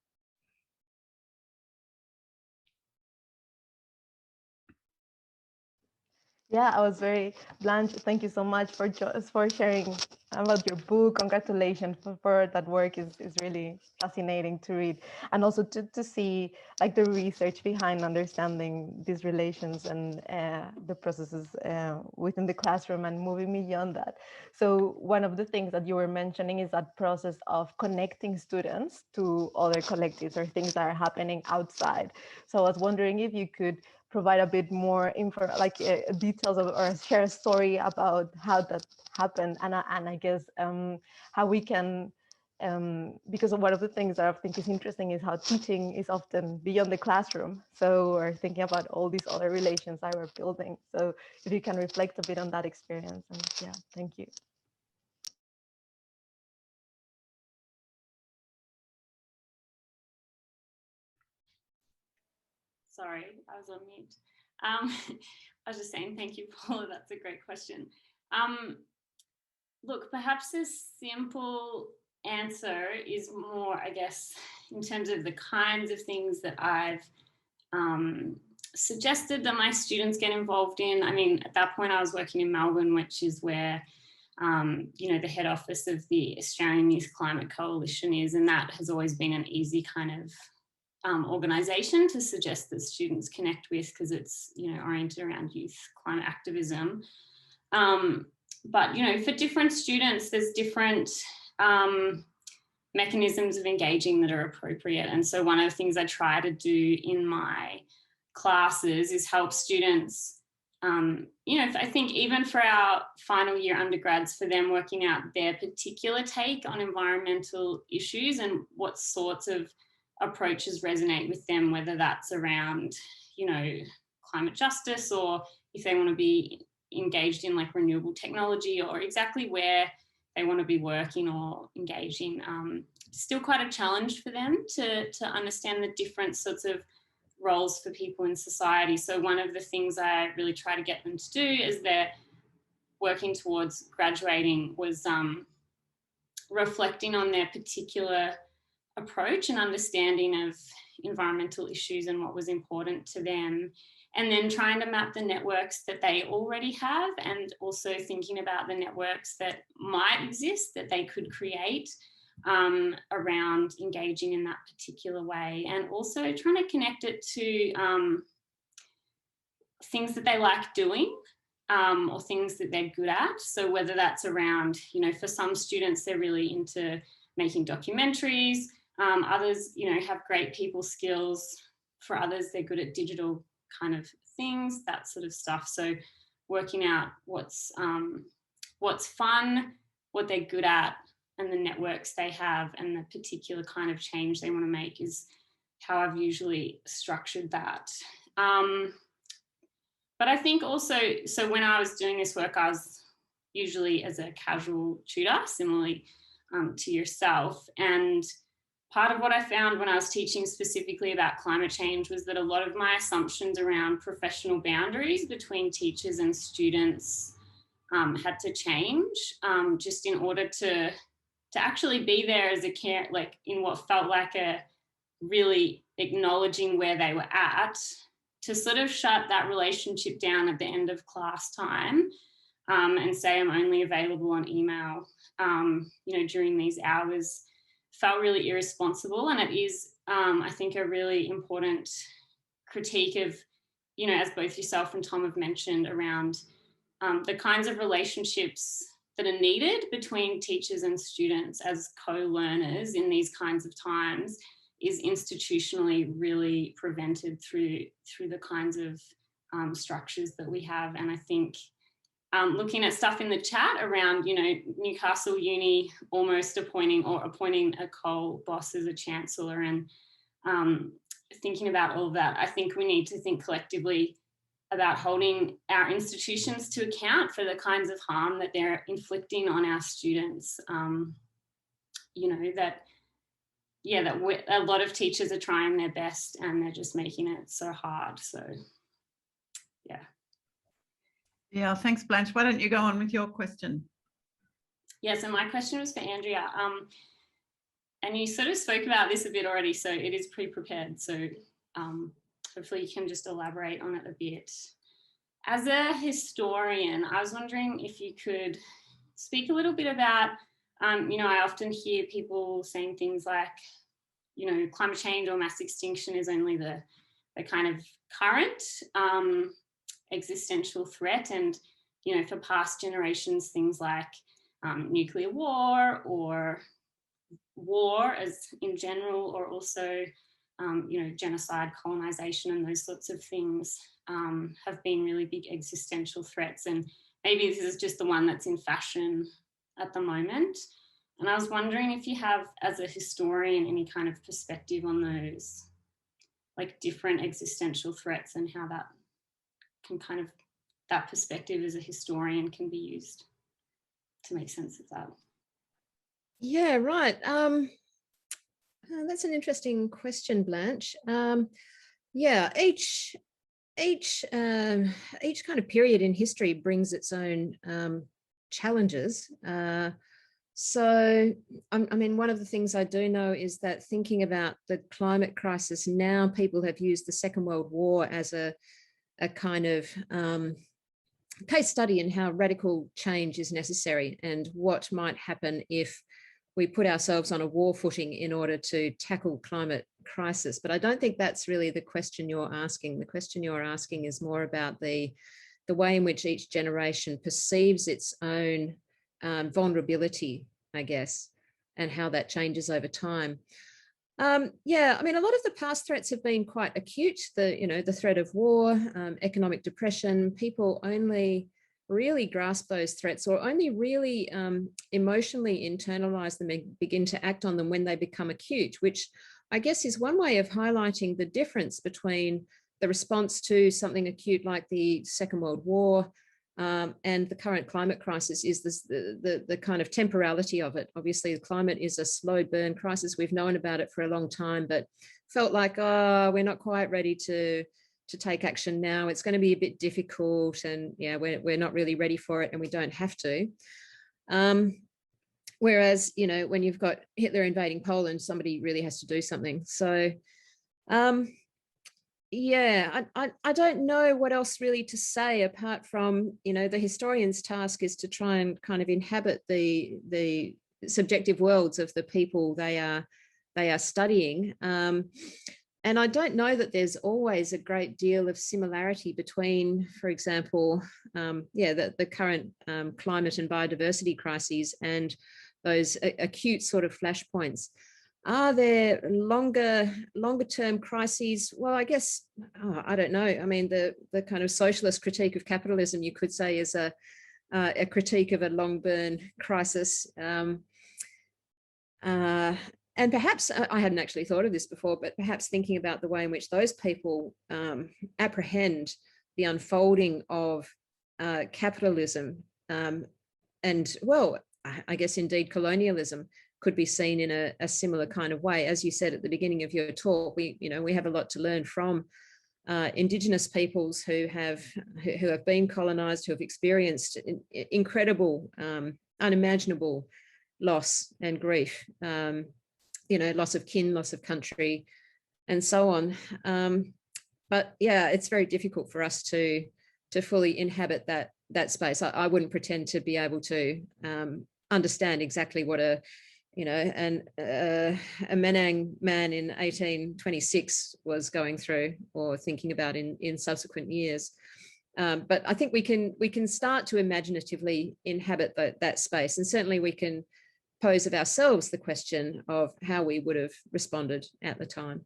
Yeah, I was very, Blanche, thank you so much for sharing about your book. Congratulations for that work. Is really fascinating to read, and also to see like the research behind understanding these relations and the processes within the classroom and moving beyond that. So one of the things that you were mentioning is that process of connecting students to other collectives or things that are happening outside. So I was wondering if you could provide a bit more info, like details of, or share a story about how that happened, and I guess how we can, because one of the things that I think is interesting is how teaching is often beyond the classroom. So we're thinking about all these other relations that we're building. So if you can reflect a bit on that experience, and yeah, thank you. Sorry, I was on mute. I was just saying, thank you, Paula. That's a great question. Look, perhaps a simple answer is more, I guess, in terms of the kinds of things that I've suggested that my students get involved in. I mean, at that point I was working in Melbourne, which is where, you know, the head office of the Australian Youth Climate Coalition is, and that has always been an easy kind of organisation to suggest that students connect with, because it's, you know, oriented around youth climate activism. But, you know, for different students, there's different mechanisms of engaging that are appropriate. And so one of the things I try to do in my classes is help students, you know, I think even for our final year undergrads, for them working out their particular take on environmental issues and what sorts of approaches resonate with them, whether that's around, you know, climate justice, or if they want to be engaged in like renewable technology, or exactly where they want to be working or engaging. Still quite a challenge for them to understand the different sorts of roles for people in society. So one of the things I really try to get them to do as they're working towards graduating was reflecting on their particular approach and understanding of environmental issues and what was important to them, and then trying to map the networks that they already have, and also thinking about the networks that might exist that they could create around engaging in that particular way, and also trying to connect it to things that they like doing, or things that they're good at. So whether that's around, you know, for some students, they're really into making documentaries. Others, you know, have great people skills. For others, they're good at digital kind of things, that sort of stuff. So working out what's fun, what they're good at, and the networks they have, and the particular kind of change they want to make is how I've usually structured that. But I think also, so when I was doing this work, I was usually as a casual tutor, similarly to yourself. And part of what I found when I was teaching specifically about climate change was that a lot of my assumptions around professional boundaries between teachers and students had to change, just in order to actually be there as a care, like in what felt like a really acknowledging where they were at, to sort of shut that relationship down at the end of class time, and say I'm only available on email, you know, during these hours, felt really irresponsible. And it is, I think, a really important critique of, you know, as both yourself and Tom have mentioned, around the kinds of relationships that are needed between teachers and students as co-learners in these kinds of times, is institutionally really prevented through the kinds of structures that we have. And I think looking at stuff in the chat around, you know, Newcastle Uni almost appointing a coal boss as a chancellor, and thinking about all of that, I think we need to think collectively about holding our institutions to account for the kinds of harm that they're inflicting on our students. You know, that a lot of teachers are trying their best and they're just making it so hard. So, yeah. Yeah, thanks, Blanche. Why don't you go on with your question? Yeah, so my question was for Andrea. And you sort of spoke about this a bit already, so it is pre-prepared. So hopefully you can just elaborate on it a bit. As a historian, I was wondering if you could speak a little bit about, you know, I often hear people saying things like, you know, climate change or mass extinction is only the kind of current existential threat. And, you know, for past generations, things like nuclear war or war as in general, or also, you know, genocide, colonization, and those sorts of things have been really big existential threats. And maybe this is just the one that's in fashion at the moment. And I was wondering if you have, as a historian, any kind of perspective on those, like, different existential threats, and how that can kind of, that perspective as a historian can be used to make sense of that. Yeah, right. That's an interesting question, Blanche. Yeah, each kind of period in history brings its own challenges. So, I mean, one of the things I do know is that thinking about the climate crisis now, people have used the Second World War as a kind of case study in how radical change is necessary and what might happen if we put ourselves on a war footing in order to tackle climate crisis. But I don't think that's really the question you're asking. The question you're asking is more about the way in which each generation perceives its own vulnerability, I guess, and how that changes over time. Yeah, I mean, a lot of the past threats have been quite acute. The threat of war, economic depression. People only really grasp those threats, or only really emotionally internalize them and begin to act on them when they become acute, which I guess is one way of highlighting the difference between the response to something acute like the Second World War and the current climate crisis is the kind of temporality of it. Obviously, the climate is a slow burn crisis. We've known about it for a long time, but felt like, oh, we're not quite ready to take action now. It's going to be a bit difficult, and yeah, we're not really ready for it, and we don't have to. Whereas, you know, when you've got Hitler invading Poland, somebody really has to do something. So, yeah, I don't know what else really to say apart from, you know, the historian's task is to try and kind of inhabit the subjective worlds of the people they are studying. And I don't know that there's always a great deal of similarity between, for example, the current climate and biodiversity crises and those acute sort of flashpoints. Are there longer term crises? Well, I guess, I don't know. I mean, the kind of socialist critique of capitalism, you could say, is a critique of a long burn crisis. And perhaps, I hadn't actually thought of this before, but perhaps thinking about the way in which those people apprehend the unfolding of capitalism and, well, I guess indeed colonialism could be seen in a similar kind of way. As you said at the beginning of your talk, we have a lot to learn from Indigenous peoples who have been colonized, who have experienced incredible, unimaginable loss and grief. Loss of kin, loss of country, and so on. But yeah, it's very difficult for us to fully inhabit that space. I wouldn't pretend to be able to understand exactly what a Menang man in 1826 was going through or thinking about in subsequent years. But I think we can start to imaginatively inhabit that space, and certainly we can pose of ourselves the question of how we would have responded at the time.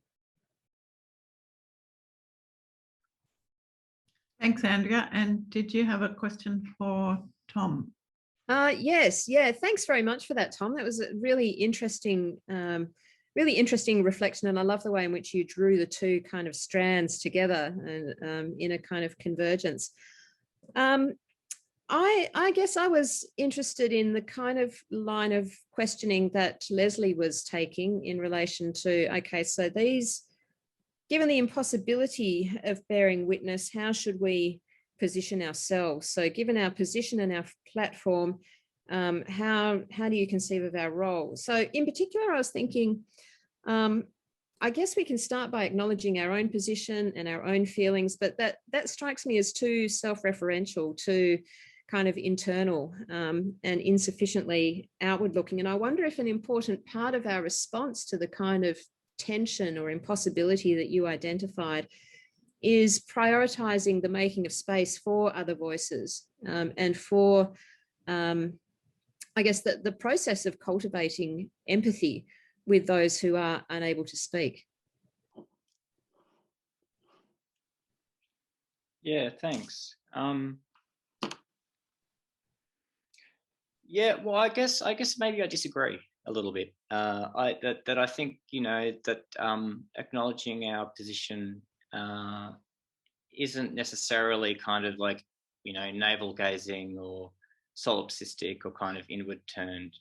Thanks, Andrea. And did you have a question for Tom? Yes, yeah, thanks very much for that, Tom. That was a really interesting reflection, and I love the way in which you drew the two kind of strands together and in a kind of convergence. I guess I was interested in the kind of line of questioning that Lesley was taking in relation to, okay, so these, given the impossibility of bearing witness, how should we position ourselves? So given our position and our platform, how do you conceive of our role? So in particular, I was thinking, I guess we can start by acknowledging our own position and our own feelings, but that strikes me as too self-referential, too kind of internal and insufficiently outward looking. And I wonder if an important part of our response to the kind of tension or impossibility that you identified is prioritizing the making of space for other voices and for, I guess, the process of cultivating empathy with those who are unable to speak. Yeah, thanks. Yeah, well, I guess maybe I disagree a little bit. I think, you know, that acknowledging our position isn't necessarily kind of like, you know, navel gazing or solipsistic or kind of inward turned.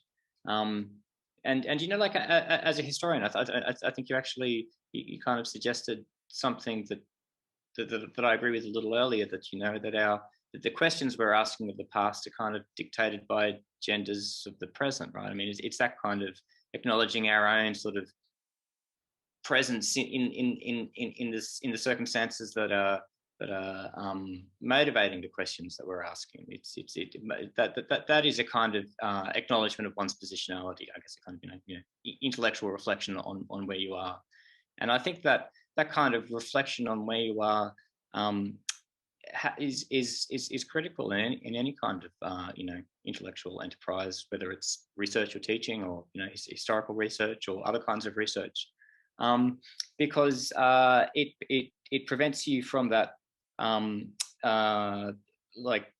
And you know, like as a historian, I think you kind of suggested something that I agree with a little earlier, that, you know, that the questions we're asking of the past are kind of dictated by genders of the present, right? I mean, it's that kind of acknowledging our own sort of presence in the circumstances that are motivating the questions that we're asking. That is a kind of acknowledgement of one's positionality, I guess, a kind of, you know, intellectual reflection on where you are. And I think that kind of reflection on where you are is critical in any kind of you know, intellectual enterprise, whether it's research or teaching, or, you know, historical research or other kinds of research, because it prevents you from that like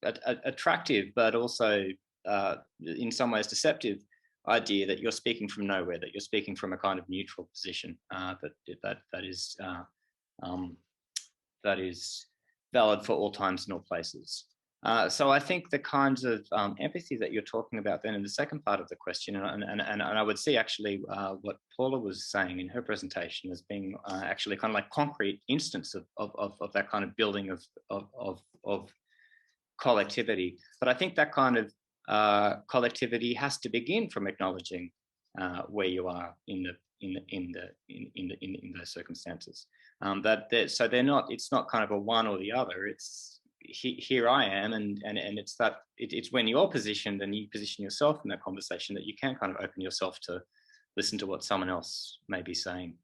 attractive but also in some ways deceptive idea that you're speaking from nowhere, that you're speaking from a kind of neutral position, that is valid for all times and all places. So I think the kinds of empathy that you're talking about then in the second part of the question, and I would see actually what Paula was saying in her presentation as being actually kind of like concrete instance of that kind of building of collectivity. But I think that kind of collectivity has to begin from acknowledging where you are in those circumstances. So they're not. It's not kind of a one or the other. It's here I am, and it's when you're positioned and you position yourself in that conversation that you can kind of open yourself to listen to what someone else may be saying.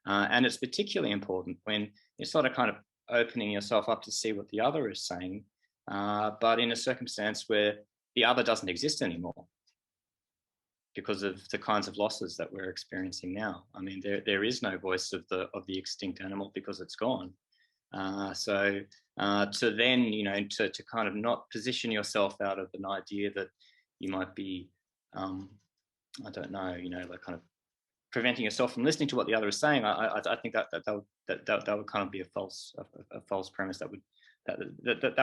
And it's particularly important when you're sort of kind of opening yourself up to see what the other is saying, but in a circumstance where the other doesn't exist anymore because of the kinds of losses that we're experiencing now. I mean, there is no voice of the extinct animal because it's gone. So to then, you know, to kind of not position yourself out of an idea that you might be, I don't know, you know, like kind of preventing yourself from listening to what the other is saying. I think that would kind of be a false premise. That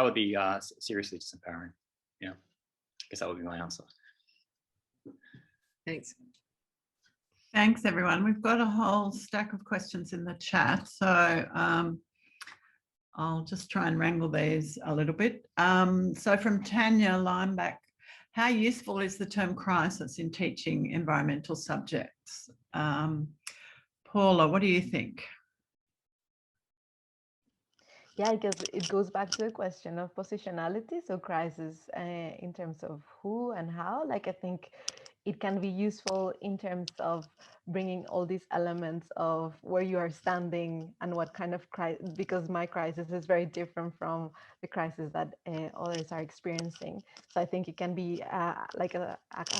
would be seriously disempowering. Yeah, I guess that would be my answer. Thanks. Thanks, everyone. We've got a whole stack of questions in the chat, so I'll just try and wrangle these a little bit. So from Tanya Limeback, how useful is the term crisis in teaching environmental subjects? Paula, what do you think? Yeah, I guess it goes back to the question of positionality. So crisis in terms of who and how. Like, I think it can be useful in terms of bringing all these elements of where you are standing and what kind of crisis, because my crisis is very different from the crisis that others are experiencing. So I think it can be like as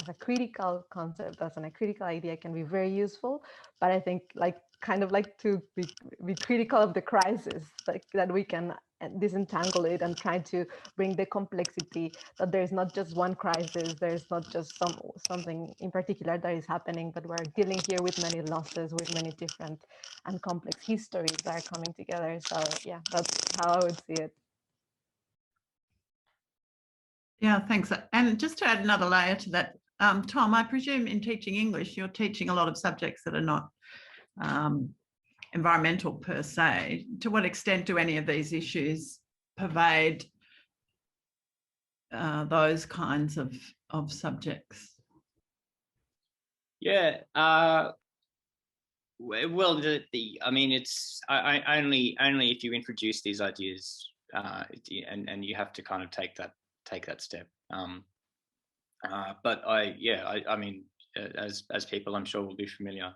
a critical concept, as a critical idea, it can be very useful. But I think like kind of like to be critical of the crisis, like that we can disentangle it and try to bring the complexity that there's not just one crisis, there's not just something in particular that is happening, but we're dealing here with many losses, with many different and complex histories that are coming together. So yeah, that's how I would see it. Yeah, thanks. And just to add another layer to that, Tom, I presume in teaching English, you're teaching a lot of subjects that are not environmental per se. To what extent do any of these issues pervade those kinds of subjects? Yeah, well, I mean, it's only if you introduce these ideas, and you have to kind of take that step. But I mean, as people I'm sure will be familiar,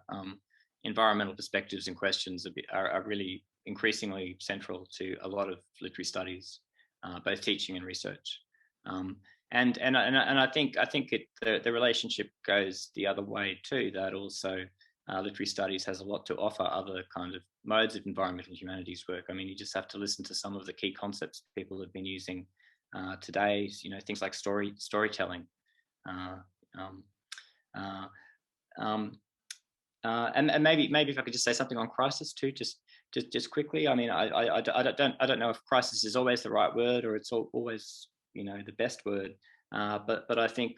environmental perspectives and questions are really increasingly central to a lot of literary studies, both teaching and research. And I think the relationship goes the other way too, that also literary studies has a lot to offer other kind of modes of environmental humanities work. I mean, you just have to listen to some of the key concepts people have been using today, you know, things like storytelling. And maybe if I could just say something on crisis too, just quickly. I mean, I don't know if crisis is always the right word or it's always, you know, the best word. But I think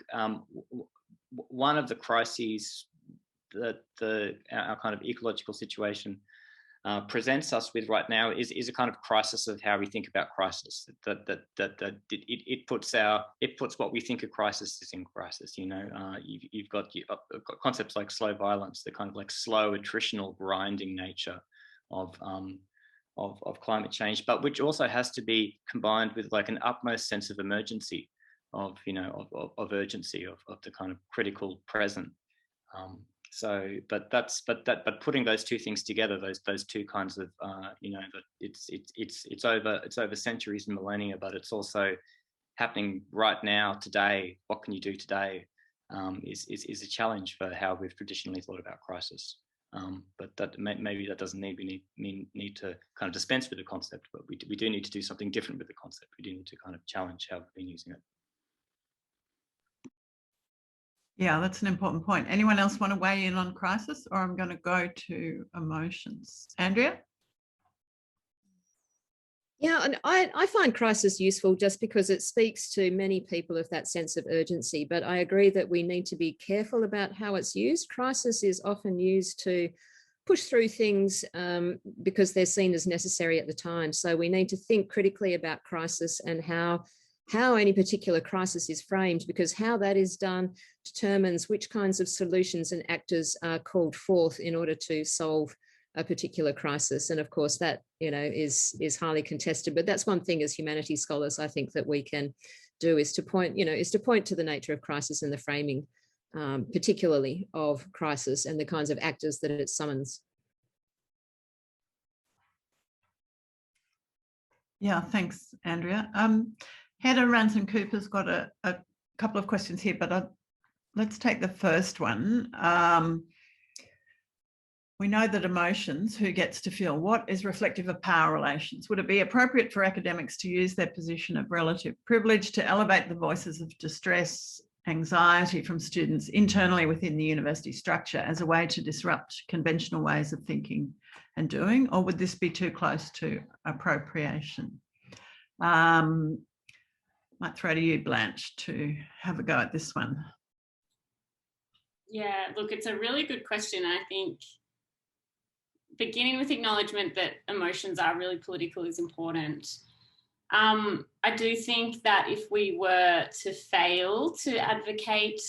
one of the crises that our kind of ecological situation presents us with right now is a kind of crisis of how we think about crisis. That it puts what we think a crisis is in crisis. You know, you've got concepts like slow violence, the kind of like slow attritional grinding nature of climate change, but which also has to be combined with like an utmost sense of emergency, of urgency, of the kind of critical present. So, but putting those two things together, those two kinds of, it's over centuries and millennia, but it's also happening right now, today. What can you do today? Is a challenge for how we've traditionally thought about crisis. But that maybe that doesn't need to kind of dispense with the concept, but we do need to do something different with the concept. We do need to kind of challenge how we've been using it. Yeah, that's an important point. Anyone else want to weigh in on crisis, or I'm going to go to emotions? Andrea? Yeah, and I find crisis useful just because it speaks to many people of that sense of urgency, but I agree that we need to be careful about how it's used. Crisis is often used to push through things because they're seen as necessary at the time. So we need to think critically about crisis and how any particular crisis is framed, because how that is done determines which kinds of solutions and actors are called forth in order to solve a particular crisis. And of course that, is highly contested, but that's one thing as humanities scholars I think that we can do, is to point to the nature of crisis and the framing, particularly of crisis and the kinds of actors that it summons. Yeah, thanks, Andrea. Heather Ransom-Cooper's got a couple of questions here, but let's take the first one. We know that emotions, who gets to feel what, is reflective of power relations. Would it be appropriate for academics to use their position of relative privilege to elevate the voices of distress, anxiety from students internally within the university structure as a way to disrupt conventional ways of thinking and doing, or would this be too close to appropriation? Might throw to you, Blanche, to have a go at this one. Yeah, look, it's a really good question. I think beginning with acknowledgement that emotions are really political is important. I do think that if we were to fail to advocate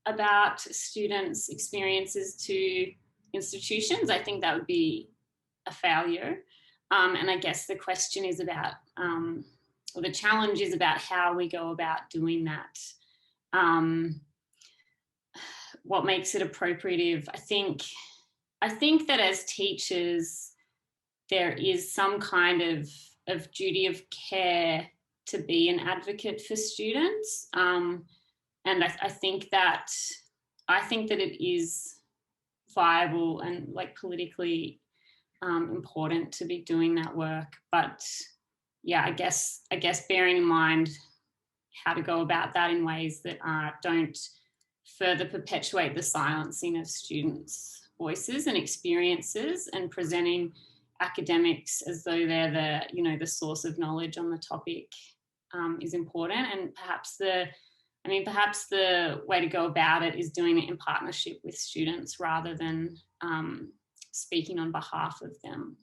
about students' experiences to institutions, I think that would be a failure. And I guess the question is about, or the challenge is about how we go about doing that. what makes it appropriative. I think that as teachers, there is some kind of duty of care to be an advocate for students. And I think that it is viable and like politically important to be doing that work. But yeah, I guess bearing in mind how to go about that in ways that don't further perpetuate the silencing of students' voices and experiences, and presenting academics as though they're the source of knowledge on the topic is important. And perhaps the way to go about it is doing it in partnership with students rather than speaking on behalf of them.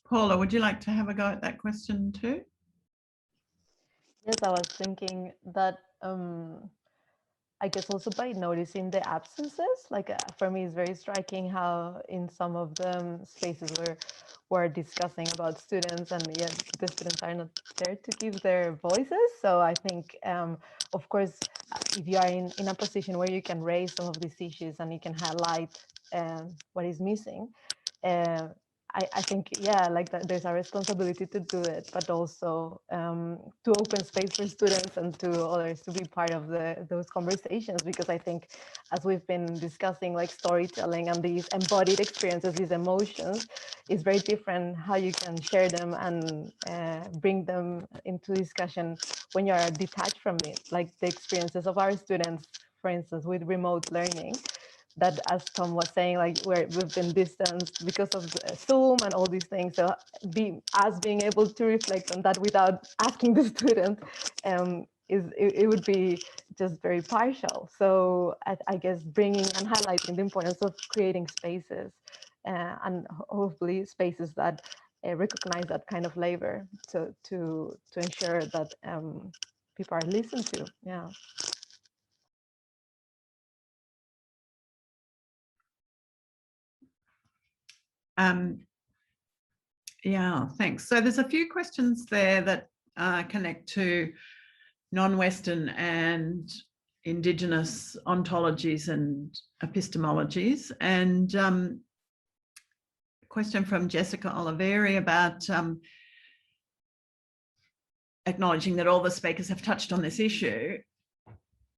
Paula, would you like to have a go at that question too? Yes, I was thinking that I guess also by noticing the absences, like for me, it's very striking how in some of the spaces where we're discussing about students, and yet the students are not there to give their voices. So I think, of course, if you are in a position where you can raise some of these issues and you can highlight what is missing, I think, yeah, like that there's a responsibility to do it, but also to open space for students and to others to be part of those conversations, because I think, as we've been discussing, like storytelling and these embodied experiences, these emotions, is very different how you can share them and bring them into discussion when you are detached from it, like the experiences of our students, for instance, with remote learning. That, as Tom was saying, like we've been distanced because of Zoom and all these things. So being able to reflect on that without asking the student it would be just very partial. So I guess bringing and highlighting the importance of creating spaces and hopefully spaces that recognize that kind of labor to ensure that people are listened to. Yeah. Yeah, thanks. So there's a few questions there that connect to non-Western and Indigenous ontologies and epistemologies. And a question from Jessica Oliveri about acknowledging that all the speakers have touched on this issue.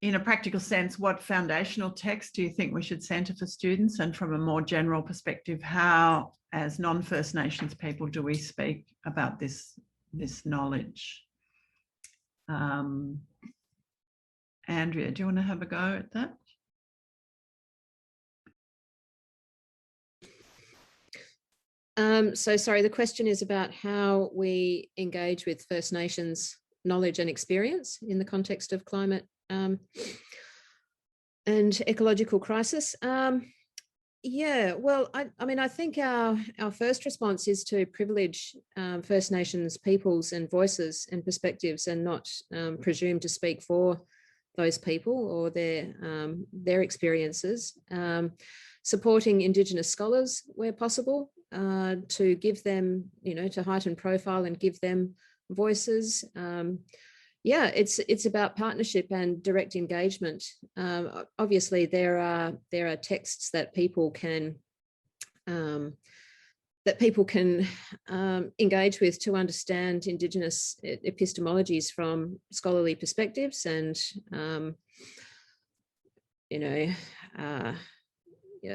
In a practical sense, what foundational text do you think we should centre for students? And from a more general perspective, how, as non-First Nations people, do we speak about this knowledge? Andrea, do you want to have a go at that? So sorry, the question is about how we engage with First Nations knowledge and experience in the context of climate and ecological crisis. Yeah, well, I mean, I think our first response is to privilege First Nations peoples and voices and perspectives, and not presume to speak for those people or their experiences. Supporting Indigenous scholars where possible, to give them, to heighten profile and give them voices. Yeah, it's about partnership and direct engagement. Obviously, there are texts that people can engage with to understand Indigenous epistemologies from scholarly perspectives, and the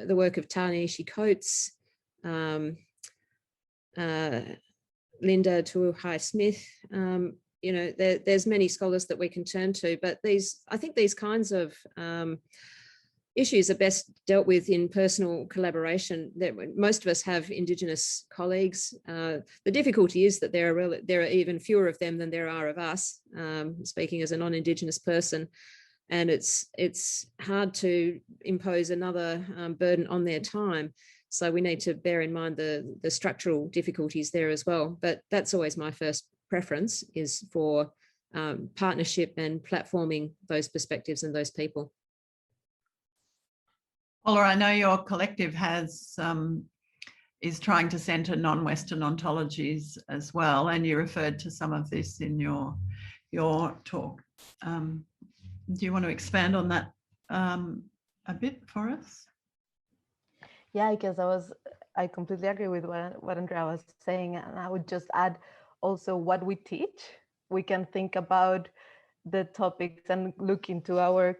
work of Ta-Nehisi Coates, Linda Tuuhai-Smith. There's many scholars that we can turn to, but I think these kinds of issues are best dealt with in personal collaboration. Most of us have Indigenous colleagues. The difficulty is that there are even fewer of them than there are of us, speaking as a non-Indigenous person. And it's hard to impose another burden on their time. So we need to bear in mind the structural difficulties there as well. But that's always my first preference, is for partnership and platforming those perspectives and those people. Paula, I know your collective is trying to centre non-Western ontologies as well, and you referred to some of this in your your talk. Do you want to expand on that a bit for us? Yeah, I guess I completely agree with what Andrea was saying, and I would just add also what we teach. We can think about the topics and look into the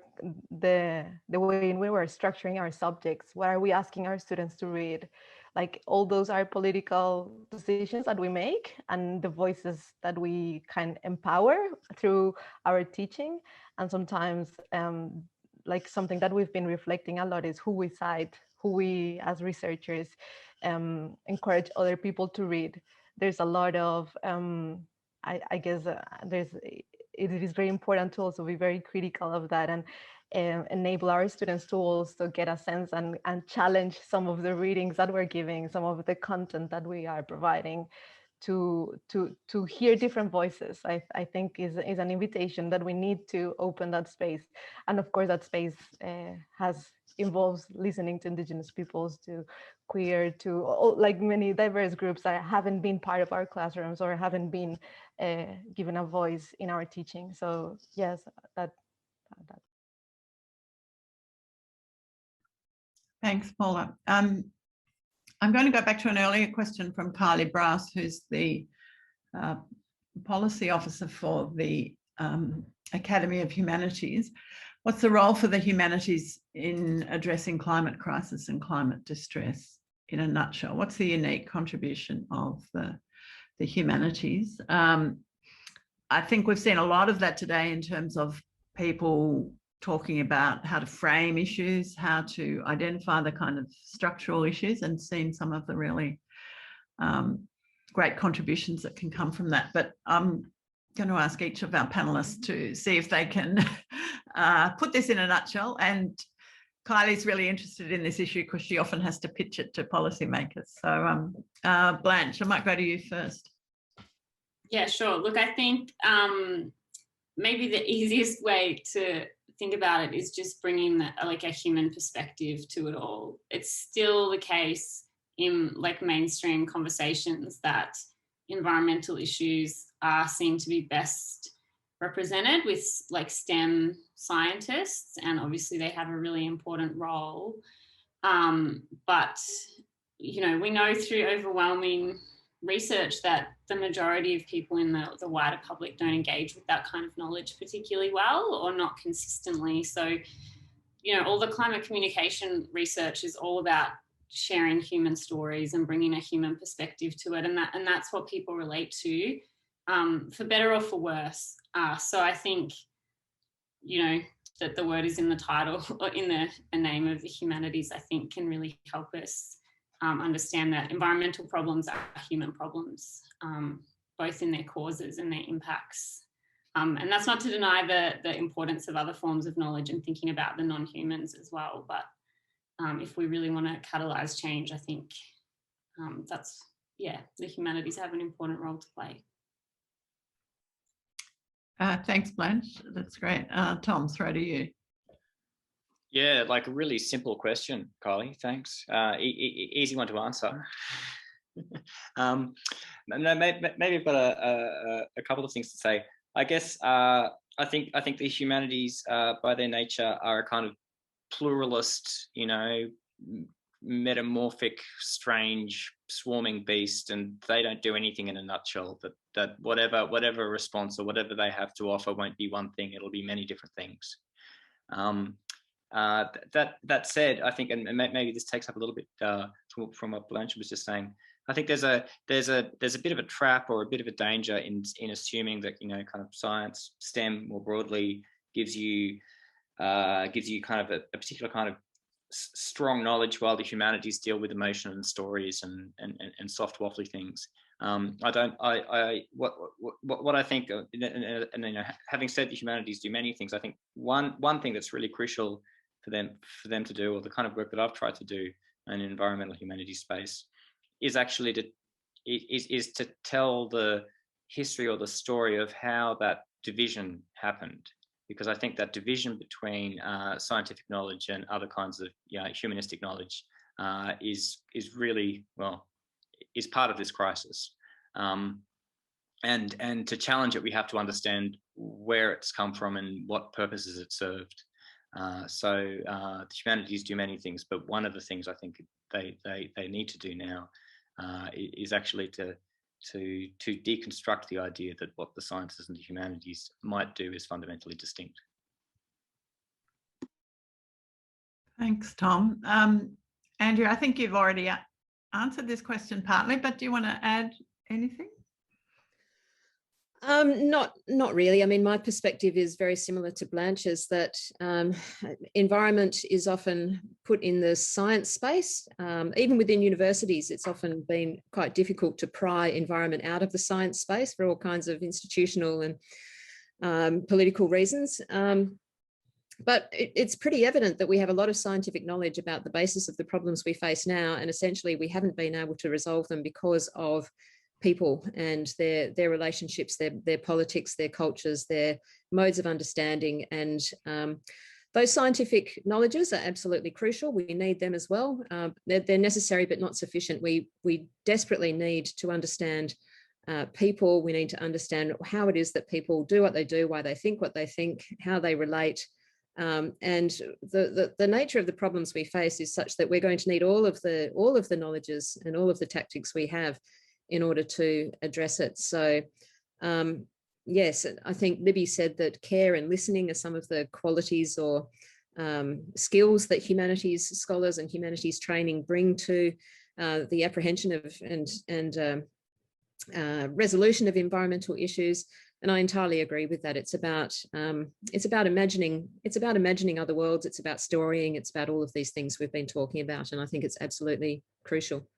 way in which we're structuring our subjects. What are we asking our students to read? Like, all those are political decisions that we make and the voices that we can empower through our teaching. And sometimes like something that we've been reflecting a lot is who we cite, who we as researchers encourage other people to read. There's a lot of I guess it is very important to also be very critical of that and enable our students to also get a sense and challenge some of the readings that we're giving, some of the content that we are providing, to hear different voices. I think is an invitation that we need to open that space. And of course that space involves listening to Indigenous peoples, to queer, to like many diverse groups that haven't been part of our classrooms or haven't been given a voice in our teaching. So yes, that. Thanks, Paula. I'm going to go back to an earlier question from Kylie Brass, who's the policy officer for the Academy of Humanities. What's the role for the humanities in addressing climate crisis and climate distress in a nutshell? What's the unique contribution of the humanities? I think we've seen a lot of that today in terms of people talking about how to frame issues, how to identify the kind of structural issues, and seen some of the really great contributions that can come from that. But I'm going to ask each of our panelists to see if they can put this in a nutshell. And Kylie's really interested in this issue because she often has to pitch it to policymakers. So Blanche, I might go to you first. Yeah, sure. Look, I think maybe the easiest way to think about it is just bringing like a human perspective to it all. It's still the case in like mainstream conversations that environmental issues are seen to be best represented with like STEM scientists, and obviously they have a really important role. But, you know, we know through overwhelming research that the majority of people in the wider public don't engage with that kind of knowledge particularly well, or not consistently. So, you know, all the climate communication research is all about sharing human stories and bringing a human perspective to it, and that's what people relate to, for better or for worse. So I think, you know, that the word is in the title or in the name of the humanities, I think can really help us understand that environmental problems are human problems, both in their causes and their impacts. And that's not to deny the importance of other forms of knowledge and thinking about the non-humans as well. But if we really want to catalyse change, I think the humanities have an important role to play. Thanks, Blanche. That's great. Tom, throw to you. Yeah, like a really simple question, Kylie. Thanks. Easy one to answer. Maybe I've got a couple of things to say. I guess I think the humanities, by their nature, are a kind of pluralist, you know, metamorphic, strange, swarming beast, and they don't do anything in a nutshell. That whatever response or whatever they have to offer won't be one thing; it'll be many different things. That said, I think, and maybe this takes up a little bit from what Blanche was just saying. I think there's a bit of a trap or a bit of a danger in assuming that, you know, kind of science, STEM more broadly, gives you kind of a particular kind of strong knowledge, while the humanities deal with emotion and stories and soft waffly things. What I think, and you know, having said the humanities do many things, I think one thing that's really crucial for them to do, or the kind of work that I've tried to do in environmental humanities space, is actually to tell the history or the story of how that division happened. Because I think that division between scientific knowledge and other kinds of, you know, humanistic knowledge is really, well, is part of this crisis. And and to challenge it, we have to understand where it's come from and what purposes it served. So the humanities do many things, but one of the things I think they need to do now is actually to deconstruct the idea that what the sciences and the humanities might do is fundamentally distinct. Thanks, Tom. Andrea, I think you've already answered this question partly, but do you want to add anything? Not really. I mean, my perspective is very similar to Blanche's, that environment is often put in the science space. Even within universities, it's often been quite difficult to pry environment out of the science space for all kinds of institutional and political reasons. But it's pretty evident that we have a lot of scientific knowledge about the basis of the problems we face now, and essentially we haven't been able to resolve them because of people and their relationships, their politics, their cultures, their modes of understanding. And those scientific knowledges are absolutely crucial. We need them as well. They're necessary but not sufficient. We desperately need to understand people. We need to understand how it is that people do what they do, why they think what they think, how they relate. And the nature of the problems we face is such that we're going to need all of the knowledges and all of the tactics we have in order to address it. So yes, I think Libby said that care and listening are some of the qualities or skills that humanities scholars and humanities training bring to the apprehension of and resolution of environmental issues. And I entirely agree with that. It's about imagining other worlds. It's about storying. It's about all of these things we've been talking about. And I think it's absolutely crucial.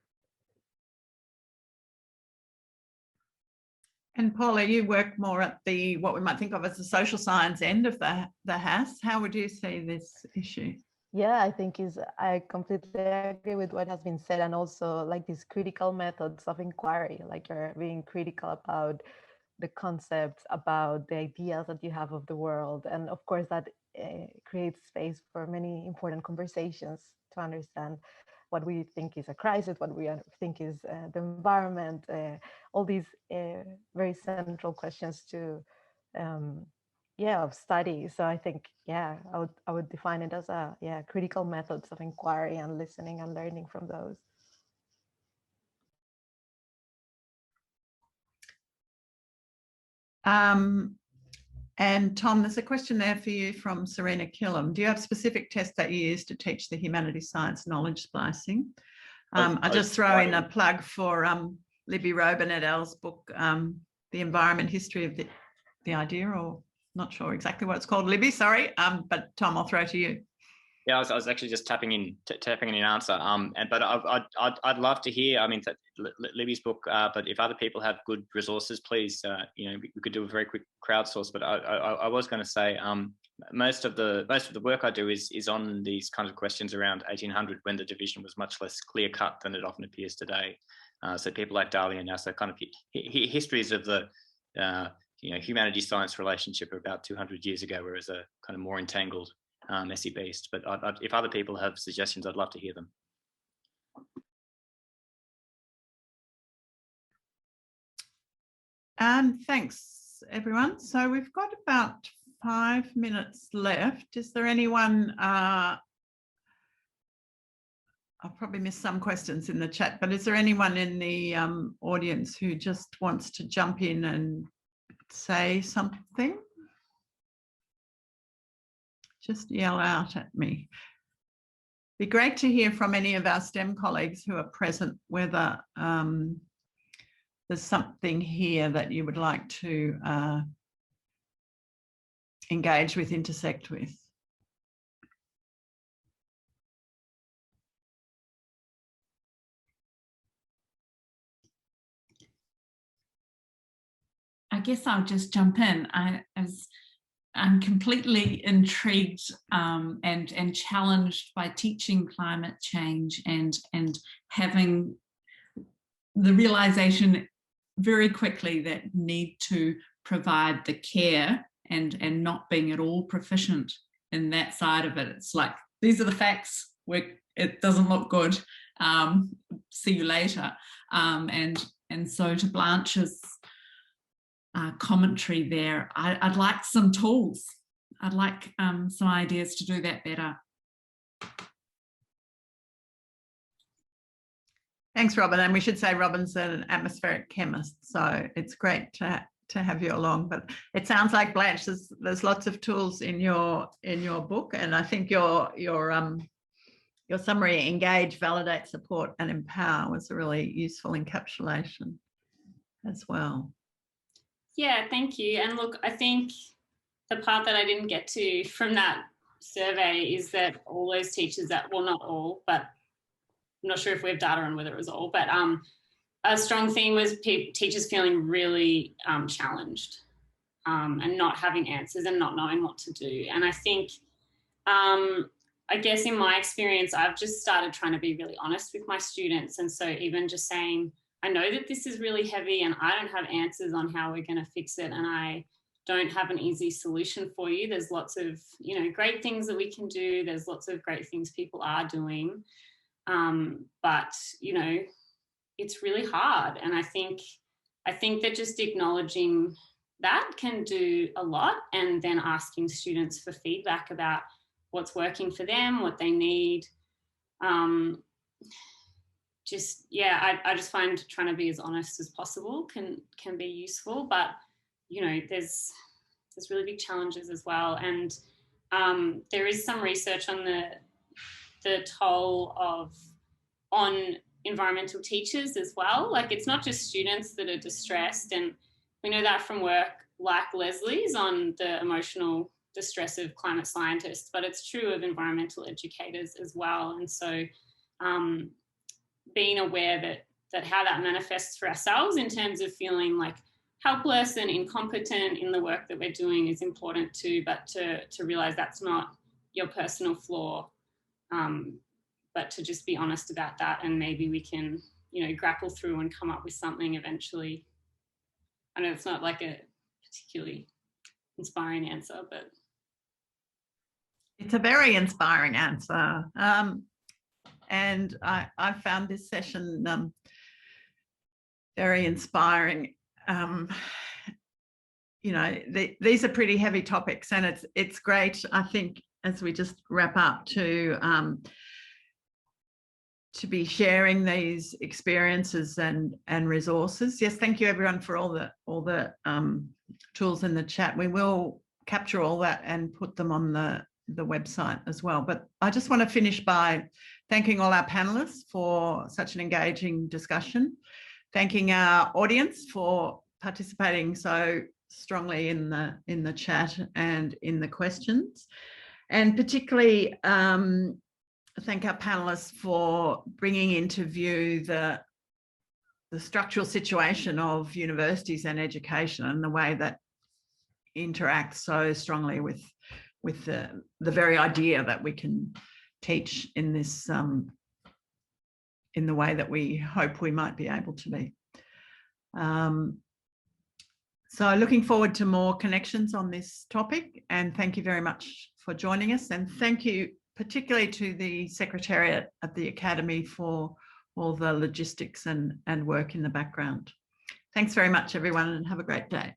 And Paula, you work more at the what we might think of as the social science end of the house. How would you see this issue? Yeah, I think I completely agree with what has been said, and also like these critical methods of inquiry, like you're being critical about the concepts, about the ideas that you have of the world. And of course that creates space for many important conversations to understand what we think is a crisis, what we think is the environment, all these very central questions to of study. So I think, yeah, I would define it as critical methods of inquiry and listening and learning from those. And Tom, there's a question there for you from Serena Killam. Do you have specific tests that you use to teach the humanities science knowledge splicing? I'll just throw in a plug for Libby Robin et al.'s book, The Environment History of the Idea, or not sure exactly what it's called, Libby, sorry. But Tom, I'll throw to you. Yeah, I was actually just tapping in an answer. But I'd love to hear. I mean, Libby's book. But if other people have good resources, please, we could do a very quick crowdsource. But I was going to say, most of the work I do is on these kinds of questions around 1800, when the division was much less clear cut than it often appears today. So people like Dali and NASA kind of histories of the humanities science relationship are about 200 years ago, whereas a kind of more entangled, messy beast. But if other people have suggestions, I'd love to hear them. Thanks, everyone. So we've got about 5 minutes left. Is there anyone, I'll probably miss some questions in the chat, but is there anyone in the audience who just wants to jump in and say something? Just yell out at me. Be great to hear from any of our STEM colleagues who are present, whether there's something here that you would like to engage with, intersect with. I guess I'll just jump in. I'm completely intrigued and challenged by teaching climate change and having the realization very quickly that need to provide the care and not being at all proficient in that side of it. It's like, these are the facts, it doesn't look good, see you later. And so to Blanche's commentary there. I'd like some tools. I'd like some ideas to do that better. Thanks, Robin. And we should say Robin's an atmospheric chemist, so it's great to have you along. But it sounds like, Blanche, there's lots of tools in your book, and I think your summary, engage, validate, support, and empower, was a really useful encapsulation as well. Yeah, thank you. And look, I think the part that I didn't get to from that survey is that all those teachers that, well, not all, but I'm not sure if we have data on whether it was all, but a strong theme was teachers feeling really challenged and not having answers and not knowing what to do. And I think, I guess in my experience, I've just started trying to be really honest with my students. And so even just saying, I know that this is really heavy and I don't have answers on how we're going to fix it, and I don't have an easy solution for you. There's lots of, great things that we can do. There's lots of great things people are doing. But, it's really hard. And I think that just acknowledging that can do a lot, and then asking students for feedback about what's working for them, what they need. I just find trying to be as honest as possible can be useful, but there's really big challenges as well. And there is some research on the toll on environmental teachers as well. Like, it's not just students that are distressed, and we know that from work like Lesley's on the emotional distress of climate scientists, but it's true of environmental educators as well. And so being aware that how that manifests for ourselves in terms of feeling like helpless and incompetent in the work that we're doing is important too, but to realize that's not your personal flaw, but to just be honest about that, and maybe we can, grapple through and come up with something eventually. I know it's not like a particularly inspiring answer, but it's a very inspiring answer. And I found this session very inspiring. These are pretty heavy topics, and it's great, I think, as we just wrap up, to be sharing these experiences and resources. Yes, thank you everyone for all the tools in the chat. We will capture all that and put them on the website as well. But I just want to finish by thanking all our panelists for such an engaging discussion, thanking our audience for participating so strongly in the chat and in the questions, and particularly thank our panelists for bringing into view the structural situation of universities and education, and the way that interacts so strongly with the very idea that we can teach in this in the way that we hope we might be able to be. So looking forward to more connections on this topic, and thank you very much for joining us, and thank you particularly to the Secretariat at the Academy for all the logistics and work in the background. Thanks very much, everyone, and have a great day.